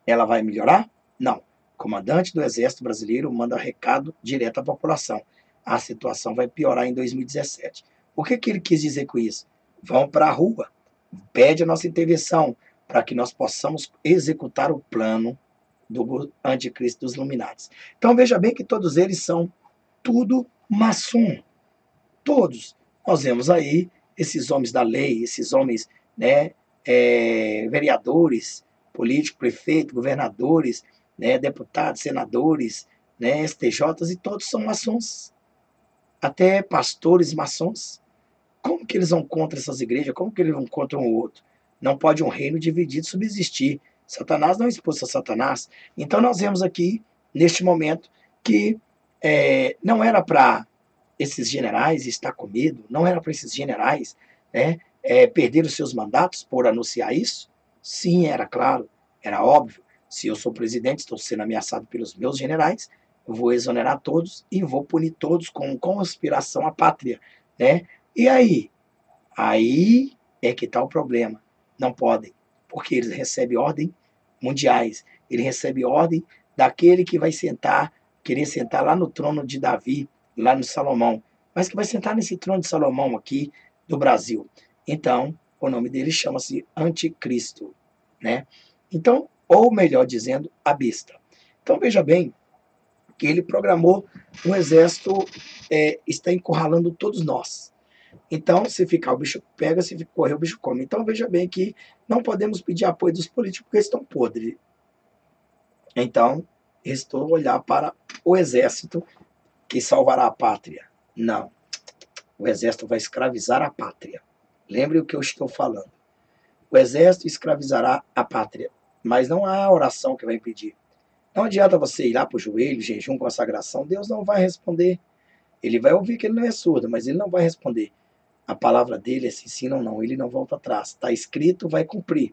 S1: ela vai melhorar? Não. O comandante do Exército Brasileiro manda recado direto à população. A situação vai piorar em 2017. O que ele quis dizer com isso? Vão para a rua, pede a nossa intervenção para que nós possamos executar o plano do anticristo dos Illuminati. Então veja bem que todos eles são tudo maçom. Todos. Nós vemos aí esses homens da lei, esses homens, né, vereadores, políticos, prefeitos, governadores, né, deputados, senadores, né, STJs, e todos são maçons. Até pastores maçons. Como que eles vão contra essas igrejas? Como que eles vão contra um outro? Não pode um reino dividido subsistir. Satanás não expulsa Satanás. Então nós vemos aqui, neste momento, que não era para esses generais estar com medo, não era para esses generais, né, perder os seus mandatos por anunciar isso? Sim, era claro, era óbvio. Se eu sou presidente, estou sendo ameaçado pelos meus generais, eu vou exonerar todos e vou punir todos com conspiração à pátria, né? E aí? Aí é que está o problema. Não podem, porque eles recebem ordem mundiais. Ele recebe ordem daquele que vai sentar, querer sentar lá no trono de Davi, lá no Salomão, mas que vai sentar nesse trono de Salomão aqui do Brasil. Então, o nome dele chama-se Anticristo, né? Então, ou melhor dizendo, a besta. Então, veja bem que ele programou um exército, está encurralando todos nós. Então, se ficar, o bicho pega, se correr, o bicho come. Então, veja bem que não podemos pedir apoio dos políticos porque eles estão podres. Então, restou olhar para o exército que salvará a pátria. Não. O exército vai escravizar a pátria. Lembre o que eu estou falando. O exército escravizará a pátria. Mas não há oração que vai impedir. Não adianta você ir lá para o joelho, jejum, consagração. Deus não vai responder. Ele vai ouvir que ele não é surdo, mas ele não vai responder. A palavra dele é se ensina ou não. Ele não volta atrás. Está escrito, vai cumprir.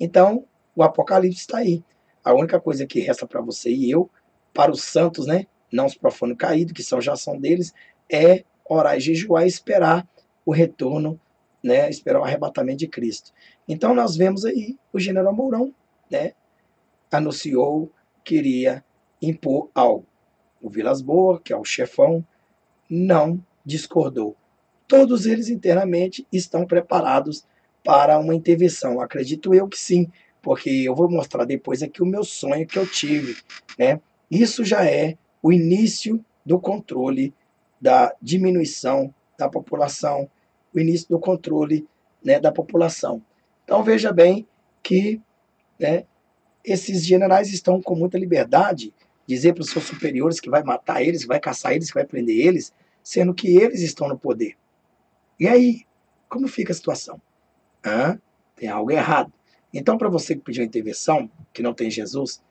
S1: Então, o Apocalipse está aí. A única coisa que resta para você e eu, para os santos, né, não os profanos caídos, que já são deles, é orar e jejuar e esperar o retorno, né, esperar o arrebatamento de Cristo. Então nós vemos aí o general Mourão, né, anunciou que iria impor algo. O Vilas Boas, que é o chefão, não discordou. Todos eles internamente estão preparados para uma intervenção. Acredito eu que sim, porque eu vou mostrar depois aqui o meu sonho que eu tive, né? Isso já é o início do controle da diminuição da população, o início do controle, né, da população. Então veja bem que, né, esses generais estão com muita liberdade dizer para os seus superiores que vai matar eles, que vai caçar eles, que vai prender eles, sendo que eles estão no poder. E aí, como fica a situação? Tem algo errado. Então, para você que pediu intervenção, que não tem Jesus,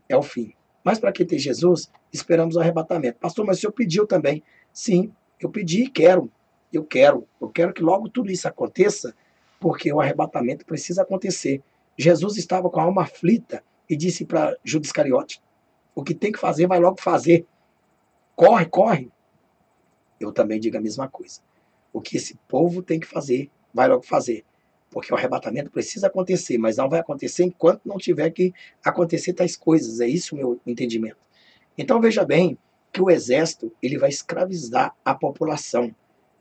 S1: é o fim. Mas para quem tem Jesus, esperamos o arrebatamento. Pastor, mas o senhor pediu também. Sim, eu pedi e quero. Eu quero que logo tudo isso aconteça, porque o arrebatamento precisa acontecer. Jesus estava com a alma aflita e disse para Judas Iscariote: o que tem que fazer, vai logo fazer. Corre, corre. Eu também digo a mesma coisa. O que esse povo tem que fazer, vai logo fazer. Porque o arrebatamento precisa acontecer, mas não vai acontecer enquanto não tiver que acontecer tais coisas. É isso o meu entendimento. Então veja bem que o exército ele vai escravizar a população,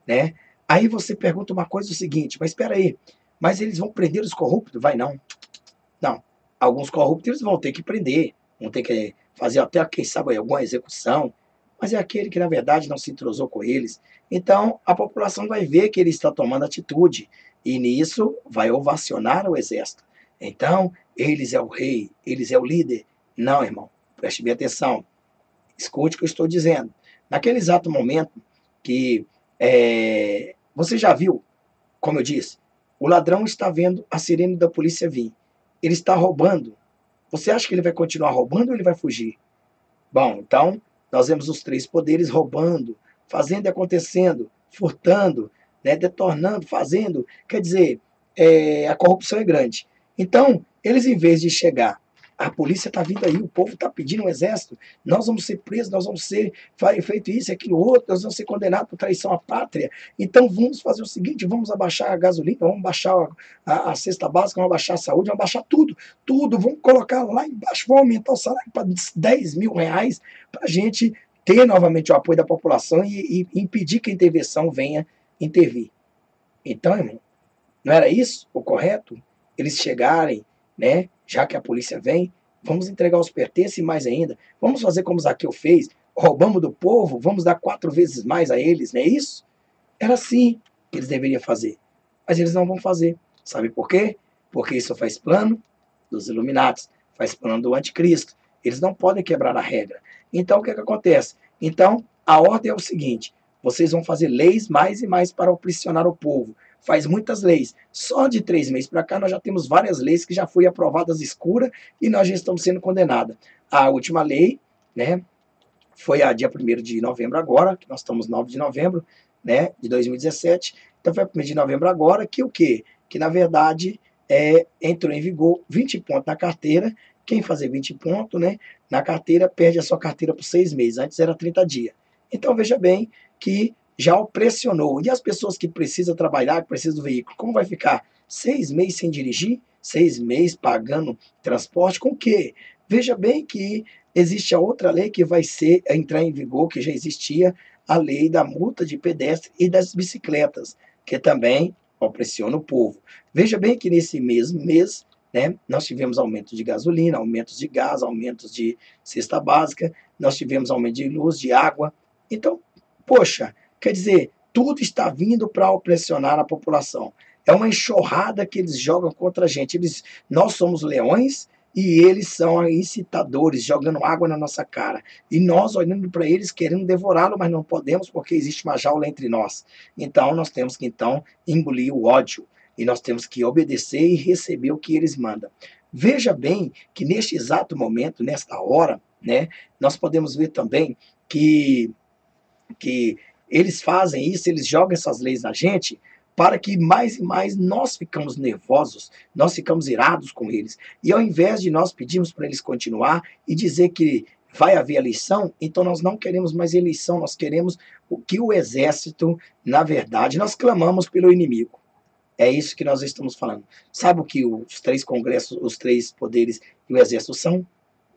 S1: né? Aí você pergunta uma coisa o seguinte, mas espera aí, mas eles vão prender os corruptos? Vai não. Não. Alguns corruptos eles vão ter que prender, vão ter que fazer até, quem sabe, alguma execução, mas é aquele que, na verdade, não se entrosou com eles. Então, a população vai ver que ele está tomando atitude, e nisso vai ovacionar o exército. Então, eles é o rei, eles é o líder. Não, irmão, preste bem atenção. Escute o que eu estou dizendo. Naquele exato momento que você já viu, como eu disse, o ladrão está vendo a sirene da polícia vir. Ele está roubando. Você acha que ele vai continuar roubando ou ele vai fugir? Bom, então, nós vemos os três poderes roubando, fazendo e acontecendo, furtando, né, detornando, fazendo. Quer dizer, a corrupção é grande. Então, eles, em vez de chegar, a polícia está vindo aí, o povo está pedindo um exército, nós vamos ser presos, nós vamos ser feito isso, aquilo, outro, nós vamos ser condenados por traição à pátria. Então, vamos fazer o seguinte, vamos abaixar a gasolina, vamos baixar a cesta básica, vamos baixar a saúde, vamos baixar tudo, tudo, vamos colocar lá embaixo, vamos aumentar o salário para 10 mil reais, para a gente ter novamente o apoio da população e impedir que a intervenção venha intervir. Então, irmão, não era isso o correto? Eles chegarem, né? Já que a polícia vem, vamos entregar os pertences e mais ainda. Vamos fazer como Zaqueu fez, roubamos do povo, vamos dar 4 vezes mais a eles, não é isso? Era assim que eles deveriam fazer. Mas eles não vão fazer. Sabe por quê? Porque isso faz plano dos Illuminatis, faz plano do anticristo. Eles não podem quebrar a regra. Então, o que acontece? Então, a ordem é o seguinte, vocês vão fazer leis mais e mais para pressionar o povo. Faz muitas leis. Só de 3 meses para cá, nós já temos várias leis que já foram aprovadas escuras e nós já estamos sendo condenadas. A última lei, né, foi a dia 1º de novembro agora, que nós estamos 9 de novembro, né, de 2017. Então, foi 1º de novembro agora, que o quê? Que, na verdade, entrou em vigor 20 pontos na carteira, quem fazer 20 pontos, né, na carteira, perde a sua carteira por 6 meses. Antes era 30 dias. Então, veja bem que já o pressionou. E as pessoas que precisam trabalhar, que precisam do veículo, como vai ficar 6 meses sem dirigir? 6 meses pagando transporte com o quê? Veja bem que existe a outra lei que vai entrar em vigor, que já existia, a lei da multa de pedestre e das bicicletas, que também pressiona o povo. Veja bem que nesse mesmo mês, né, nós tivemos aumento de gasolina, aumentos de gás, aumentos de cesta básica, nós tivemos aumento de luz, de água. Então, poxa, quer dizer, tudo está vindo para pressionar a população. É uma enxurrada que eles jogam contra a gente. Nós somos leões e eles são incitadores, jogando água na nossa cara. E nós olhando para eles, querendo devorá-lo, mas não podemos porque existe uma jaula entre nós. Então, nós temos que, engolir o ódio. E nós temos que obedecer e receber o que eles mandam. Veja bem que neste exato momento, nesta hora, né, nós podemos ver também que eles fazem isso, eles jogam essas leis na gente para que mais e mais nós ficamos nervosos, nós ficamos irados com eles. E ao invés de nós pedirmos para eles continuar e dizer que vai haver eleição, então nós não queremos mais eleição, nós queremos que o exército, na verdade, nós clamamos pelo inimigo. É isso que nós estamos falando. Sabe o que os 3 congressos, os 3 poderes e o exército são?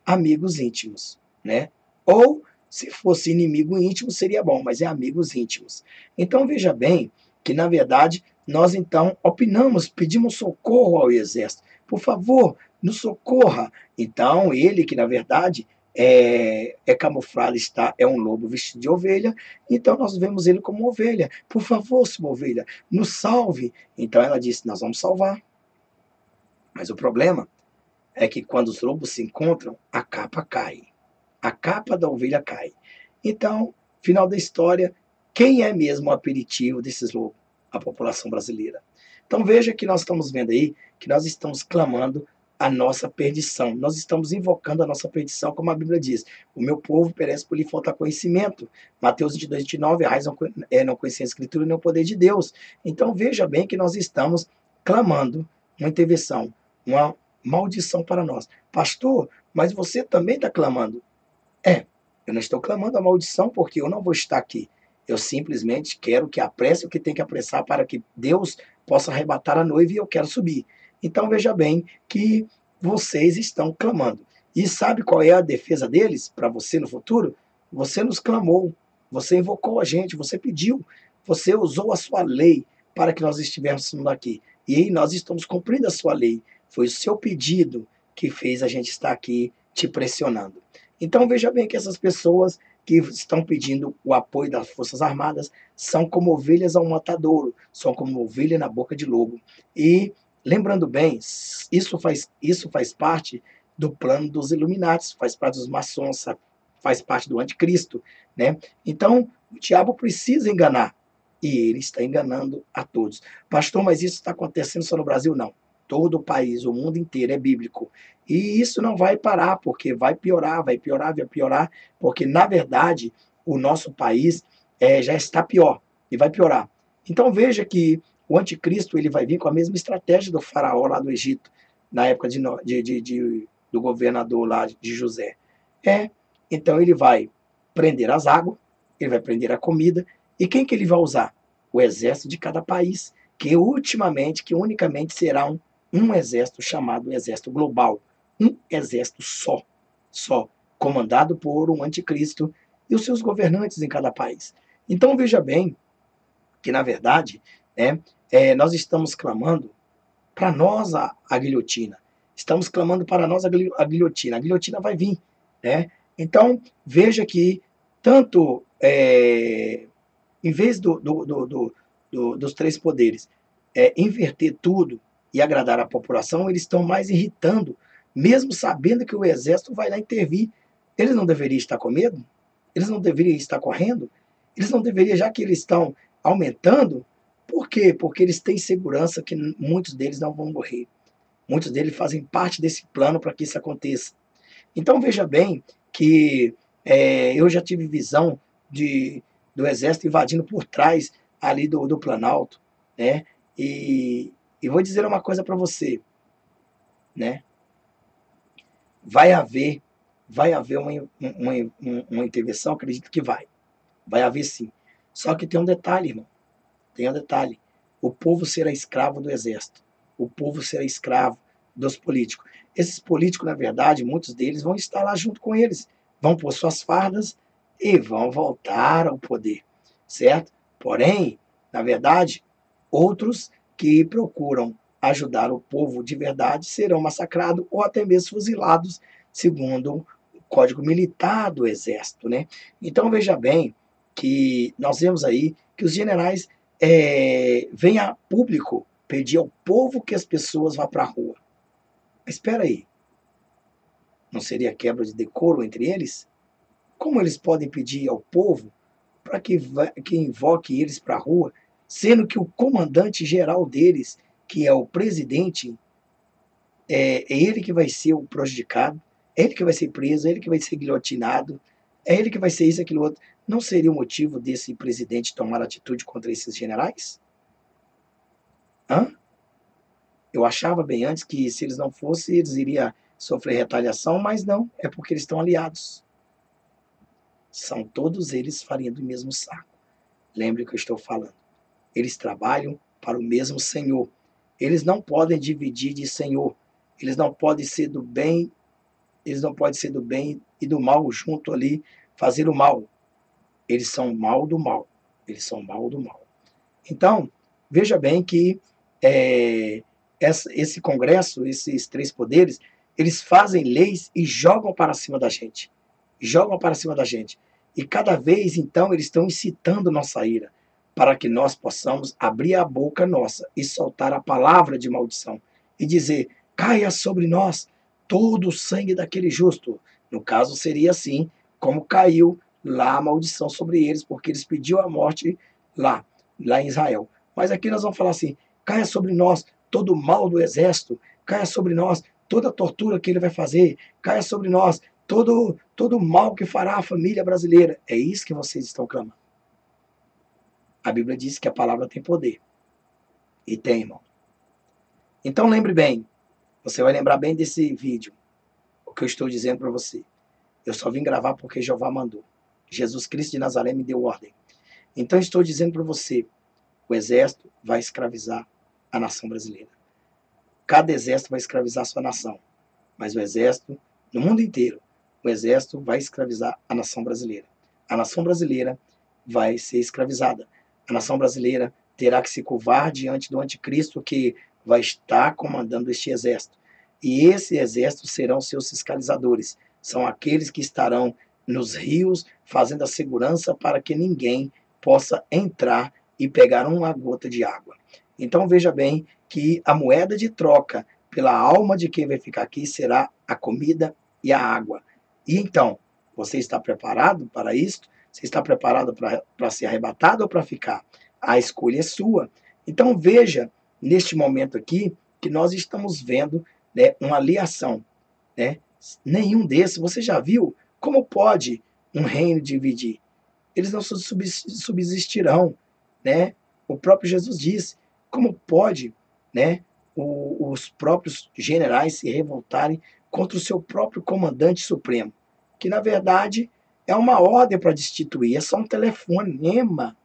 S1: Amigos íntimos, né? Ou, se fosse inimigo íntimo, seria bom, mas é amigos íntimos. Então, veja bem que, na verdade, nós, então, opinamos, pedimos socorro ao exército. Por favor, nos socorra. Então, ele, que, na verdade, é camuflado, é um lobo vestido de ovelha, então nós vemos ele como ovelha. Por favor, sua ovelha, nos salve. Então, ela disse, nós vamos salvar. Mas o problema é que quando os lobos se encontram, a capa cai. A capa da ovelha cai. Então, final da história, quem é mesmo o aperitivo desses lobos? A população brasileira. Então veja que nós estamos vendo aí, que nós estamos clamando a nossa perdição. Nós estamos invocando a nossa perdição, como a Bíblia diz. O meu povo perece por lhe falta conhecimento. Mateus 22, 29, a raiz não conhecia a Escritura nem o poder de Deus. Então veja bem que nós estamos clamando uma intervenção, uma maldição para nós. Pastor, mas você também está clamando. Eu não estou clamando a maldição porque eu não vou estar aqui. Eu simplesmente quero que apresse o que tem que apressar para que Deus possa arrebatar a noiva e eu quero subir. Então veja bem que vocês estão clamando. E sabe qual é a defesa deles para você no futuro? Você nos clamou, você invocou a gente, você pediu, você usou a sua lei para que nós estivéssemos aqui. E aí nós estamos cumprindo a sua lei. Foi o seu pedido que fez a gente estar aqui te pressionando. Então veja bem que essas pessoas que estão pedindo o apoio das Forças Armadas são como ovelhas ao matadouro, são como ovelha na boca de lobo. E lembrando bem, isso faz parte do plano dos Illuminati, faz parte dos maçons, faz parte do anticristo, né? Então o diabo precisa enganar e ele está enganando a todos. Pastor, mas isso está acontecendo só no Brasil? Não. Todo o país, o mundo inteiro é bíblico. E isso não vai parar, porque vai piorar, vai piorar, vai piorar, porque, na verdade, o nosso país já está pior e vai piorar. Então, veja que o anticristo ele vai vir com a mesma estratégia do faraó lá do Egito, na época do governador lá de José. Então ele vai prender as águas, ele vai prender a comida, e quem que ele vai usar? O exército de cada país, que unicamente será um exército chamado exército global, um exército só, comandado por um anticristo e os seus governantes em cada país. Então veja bem que, na verdade, nós estamos clamando para nós a guilhotina. Estamos clamando para nós a guilhotina. A guilhotina vai vir. Né? Então, veja que tanto, em vez dos 3 poderes, inverter tudo e agradar a população, eles estão mais irritando, mesmo sabendo que o exército vai lá intervir. Eles não deveriam estar com medo? Eles não deveriam estar correndo? Eles não deveriam, já que eles estão aumentando, por quê? Porque eles têm segurança que muitos deles não vão morrer. Muitos deles fazem parte desse plano para que isso aconteça. Então veja bem que eu já tive visão do exército invadindo por trás ali do Planalto, né? E vou dizer uma coisa para você, né? vai haver, vai haver uma intervenção, acredito que vai haver sim. Só que tem um detalhe, irmão, tem um detalhe. O povo será escravo do exército. O povo será escravo dos políticos. Esses políticos, na verdade, muitos deles vão estar lá junto com eles. Vão pôr suas fardas e vão voltar ao poder, certo? Porém, na verdade, outros que procuram ajudar o povo de verdade serão massacrados ou até mesmo fuzilados, segundo o Código Militar do Exército, né? Então, veja bem que nós vemos aí que os generais vêm a público pedir ao povo que as pessoas vá para a rua. Mas espera aí, não seria quebra de decoro entre eles? Como eles podem pedir ao povo para que invoque eles para a rua, sendo que o comandante geral deles, que é o presidente, é ele que vai ser o prejudicado, é ele que vai ser preso, é ele que vai ser guilhotinado, é ele que vai ser isso, aquilo outro. Não seria o motivo desse presidente tomar atitude contra esses generais? Hã? Eu achava bem antes que se eles não fossem, eles iriam sofrer retaliação, mas não, é porque eles estão aliados. São todos eles farinha do mesmo saco. Lembre o que eu estou falando. Eles trabalham para o mesmo Senhor. Eles não podem dividir de Senhor. Eles não podem ser do bem, eles não podem ser do bem e do mal junto ali, fazer o mal. Eles são mal do mal. Eles são mal do mal. Então, veja bem que é, esse Congresso, esses três poderes, eles fazem leis e jogam para cima da gente. Jogam para cima da gente. E cada vez, então, eles estão incitando nossa ira, para que nós possamos abrir a boca nossa e soltar a palavra de maldição e dizer: caia sobre nós todo o sangue daquele justo. No caso, seria assim como caiu lá a maldição sobre eles, porque eles pediram a morte lá em Israel. Mas aqui nós vamos falar assim: caia sobre nós todo o mal do exército, caia sobre nós toda a tortura que ele vai fazer, caia sobre nós todo o mal que fará a família brasileira. É isso que vocês estão clamando. A Bíblia diz que a palavra tem poder. E tem, irmão. Então lembre bem, você vai lembrar bem desse vídeo, o que eu estou dizendo para você. Eu só vim gravar porque Jeová mandou. Jesus Cristo de Nazaré me deu ordem. Então estou dizendo para você, o exército vai escravizar a nação brasileira. Cada exército vai escravizar a sua nação. Mas o exército, no mundo inteiro, o exército vai escravizar a nação brasileira. A nação brasileira vai ser escravizada. A nação brasileira terá que se curvar diante do anticristo que vai estar comandando este exército. E esse exército serão seus fiscalizadores. São aqueles que estarão nos rios fazendo a segurança para que ninguém possa entrar e pegar uma gota de água. Então veja bem que a moeda de troca pela alma de quem vai ficar aqui será a comida e a água. E então, você está preparado para isto? Você está preparado para ser arrebatado ou para ficar? A escolha é sua. Então veja, neste momento aqui, que nós estamos vendo, né, uma aliação. Né? Nenhum desses, você já viu? Como pode um reino dividir? Eles não subsistirão. Né? O próprio Jesus disse, como pode, né, os próprios generais se revoltarem contra o seu próprio comandante supremo, que na verdade é uma ordem para destituir, é só um telefonema,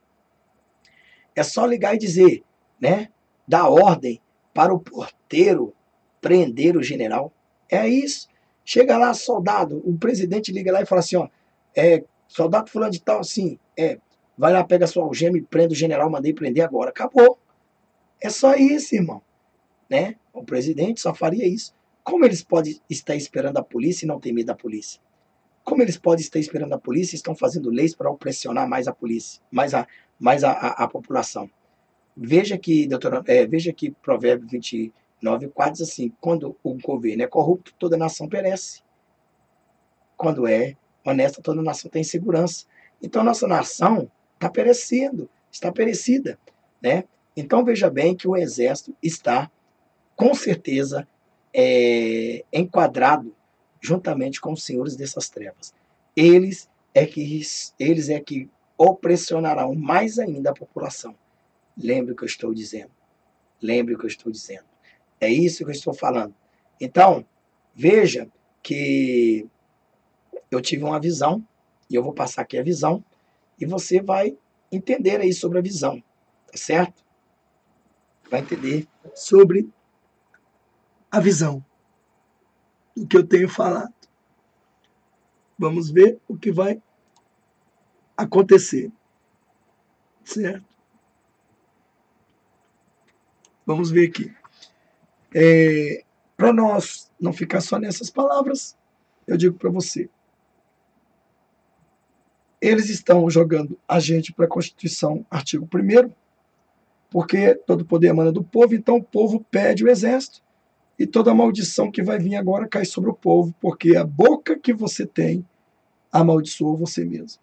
S1: é só ligar e dizer, né, dar ordem para o porteiro prender o general. É isso. Chega lá, soldado, o presidente liga lá e fala assim, ó, soldado fulano de tal, assim, vai lá, pega sua algema e prende o general, mandei prender agora. Acabou. É só isso, irmão. Né? O presidente só faria isso. Como eles podem estar esperando a polícia e não ter medo da polícia? Como eles podem estar esperando a polícia e estão fazendo leis para pressionar mais a polícia, mais a população? Veja que Provérbio 29:4 diz assim: quando o governo é corrupto, toda nação perece. Quando é honesta, toda nação tem segurança. Então, nossa nação está perecendo, está perecida. Né? Então, veja bem que o exército está, com certeza, enquadrado juntamente com os senhores dessas trevas. Eles é que opressionarão mais ainda a população. Lembre o que eu estou dizendo. Lembre o que eu estou dizendo. É isso que eu estou falando. Então, veja que eu tive uma visão, e eu vou passar aqui a visão, e você vai entender aí sobre a visão, tá certo? Vai entender sobre a visão, o que eu tenho falado. Vamos ver o que vai acontecer, certo? Vamos ver aqui. Para nós não ficar só nessas palavras, eu digo para você, eles estão jogando a gente para a Constituição, artigo 1º, porque todo poder emana do povo, então o povo pede o exército, e toda a maldição que vai vir agora cai sobre o povo, porque a boca que você tem amaldiçoou você mesmo.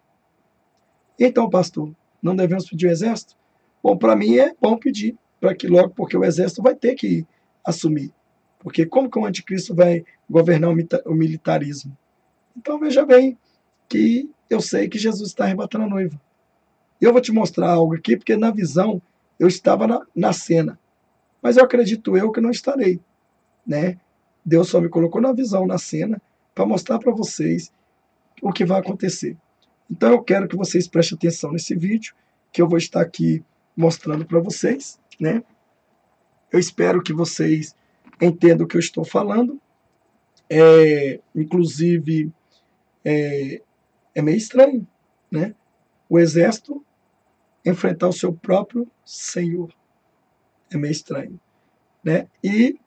S1: Então, pastor, não devemos pedir o exército? Bom, para mim é bom pedir, para que logo, porque o exército vai ter que assumir. Porque como que o anticristo vai governar o militarismo? Então, veja bem que eu sei que Jesus está arrebatando a noiva. Eu vou te mostrar algo aqui, porque na visão eu estava na cena, mas eu acredito eu que não estarei, né? Deus só me colocou na visão, na cena, para mostrar para vocês o que vai acontecer. Então eu quero que vocês prestem atenção nesse vídeo, que eu vou estar aqui mostrando para vocês, né? Eu espero que vocês entendam o que eu estou falando. Inclusive, é meio estranho, né? O exército enfrentar o seu próprio Senhor. É meio estranho, né? E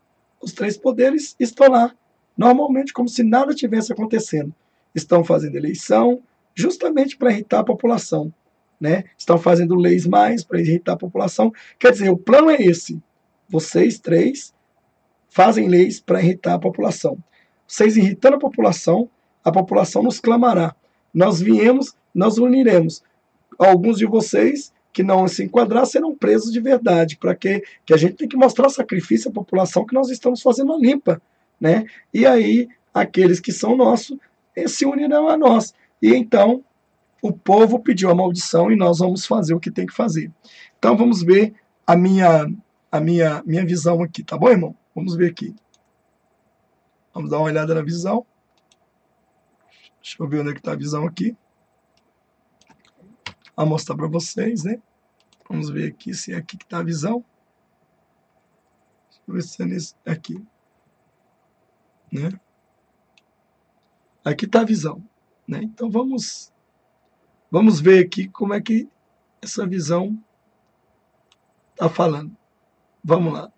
S1: os três poderes estão lá, normalmente como se nada tivesse acontecendo. Estão fazendo eleição justamente para irritar a população, né? Estão fazendo leis mais para irritar a população. Quer dizer, o plano é esse. Vocês três fazem leis para irritar a população. Vocês irritando a população nos clamará. Nós viemos, nós uniremos. Alguns de vocês que não se enquadrar serão presos de verdade, para que a gente tem que mostrar sacrifício à população que nós estamos fazendo a limpa, né? E aí aqueles que são nossos se unirão a nós. E então o povo pediu a maldição e nós vamos fazer o que tem que fazer. Então vamos ver a minha visão aqui, tá bom, irmão? Vamos ver aqui. Vamos dar uma olhada na visão. Deixa eu ver onde é que está a visão aqui. Vou mostrar para vocês, né? Vamos ver aqui se é aqui que está a visão. Deixa eu ver se é nesse aqui, né? Aqui está a visão, né? Então vamos ver aqui como é que essa visão está falando. Vamos lá.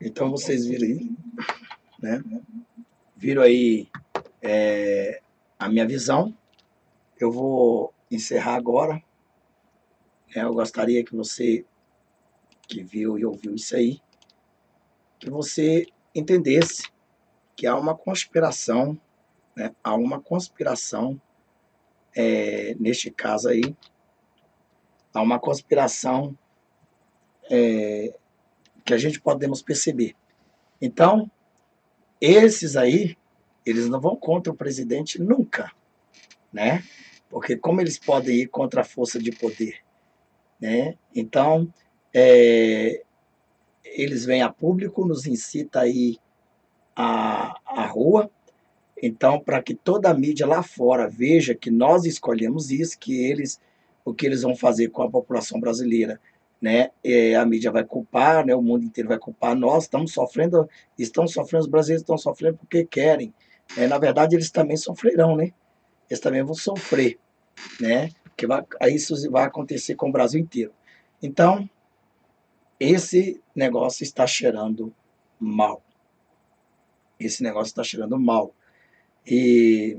S1: Então vocês viram aí, né? Viram aí a minha visão. Eu vou encerrar agora. Eu gostaria que você que viu e ouviu isso aí, que você entendesse que há uma conspiração, né? Há uma conspiração, neste caso aí, há uma conspiração que a gente podemos perceber. Então, esses aí, eles não vão contra o presidente nunca, né? Porque como eles podem ir contra a força de poder, né? Então, eles vêm a público, nos incita aí à rua. Então, para que toda a mídia lá fora veja que nós escolhemos isso, que eles, o que eles vão fazer com a população brasileira, né? A mídia vai culpar, né? O mundo inteiro vai culpar nós. Estão sofrendo, os brasileiros estão sofrendo porque querem. Na verdade, eles também sofrerão, né? Eles também vão sofrer, né? Que isso vai acontecer com o Brasil inteiro. Então, esse negócio está cheirando mal. Esse negócio está cheirando mal. E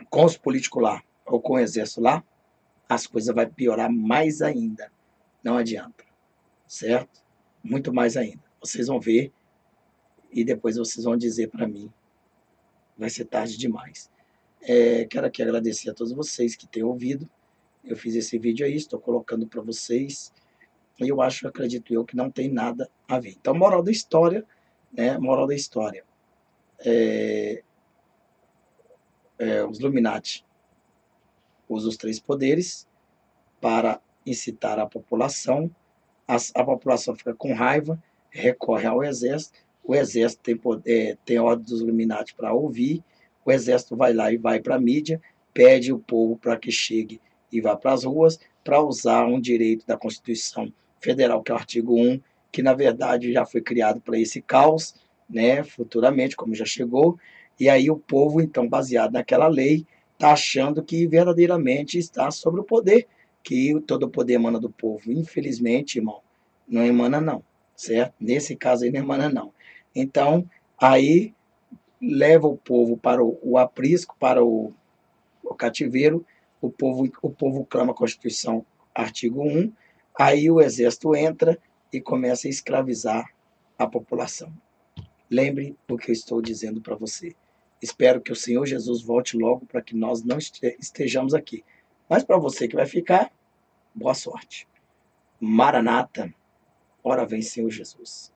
S1: com os políticos lá, ou com o exército lá, as coisas vão piorar mais ainda. Não adianta, certo? Muito mais ainda. Vocês vão ver e depois vocês vão dizer para mim. Vai ser tarde demais. Quero aqui agradecer a todos vocês que têm ouvido. Eu fiz esse vídeo aí, estou colocando para vocês. E eu acho, acredito eu, que não tem nada a ver. Então, moral da história, né? Moral da história. Os Illuminati usam os três poderes para incitar a população. A população fica com raiva, recorre ao exército. O exército tem ordem dos Illuminati para ouvir. O exército vai lá e vai para a mídia, pede o povo para que chegue e vá para as ruas para usar um direito da Constituição Federal, que é o artigo 1, que na verdade já foi criado para esse caos, né, futuramente, como já chegou. E aí o povo, então, baseado naquela lei, está achando que verdadeiramente está sobre o poder, que todo o poder emana do povo. Infelizmente, irmão, não emana não, certo? Nesse caso aí não emana não. Então, aí leva o povo para o aprisco, para o cativeiro, o povo clama a Constituição, artigo 1, aí o exército entra e começa a escravizar a população. Lembre o que eu estou dizendo para você. Espero que o Senhor Jesus volte logo para que nós não estejamos aqui. Mas para você que vai ficar, boa sorte. Maranata, ora vem Senhor Jesus.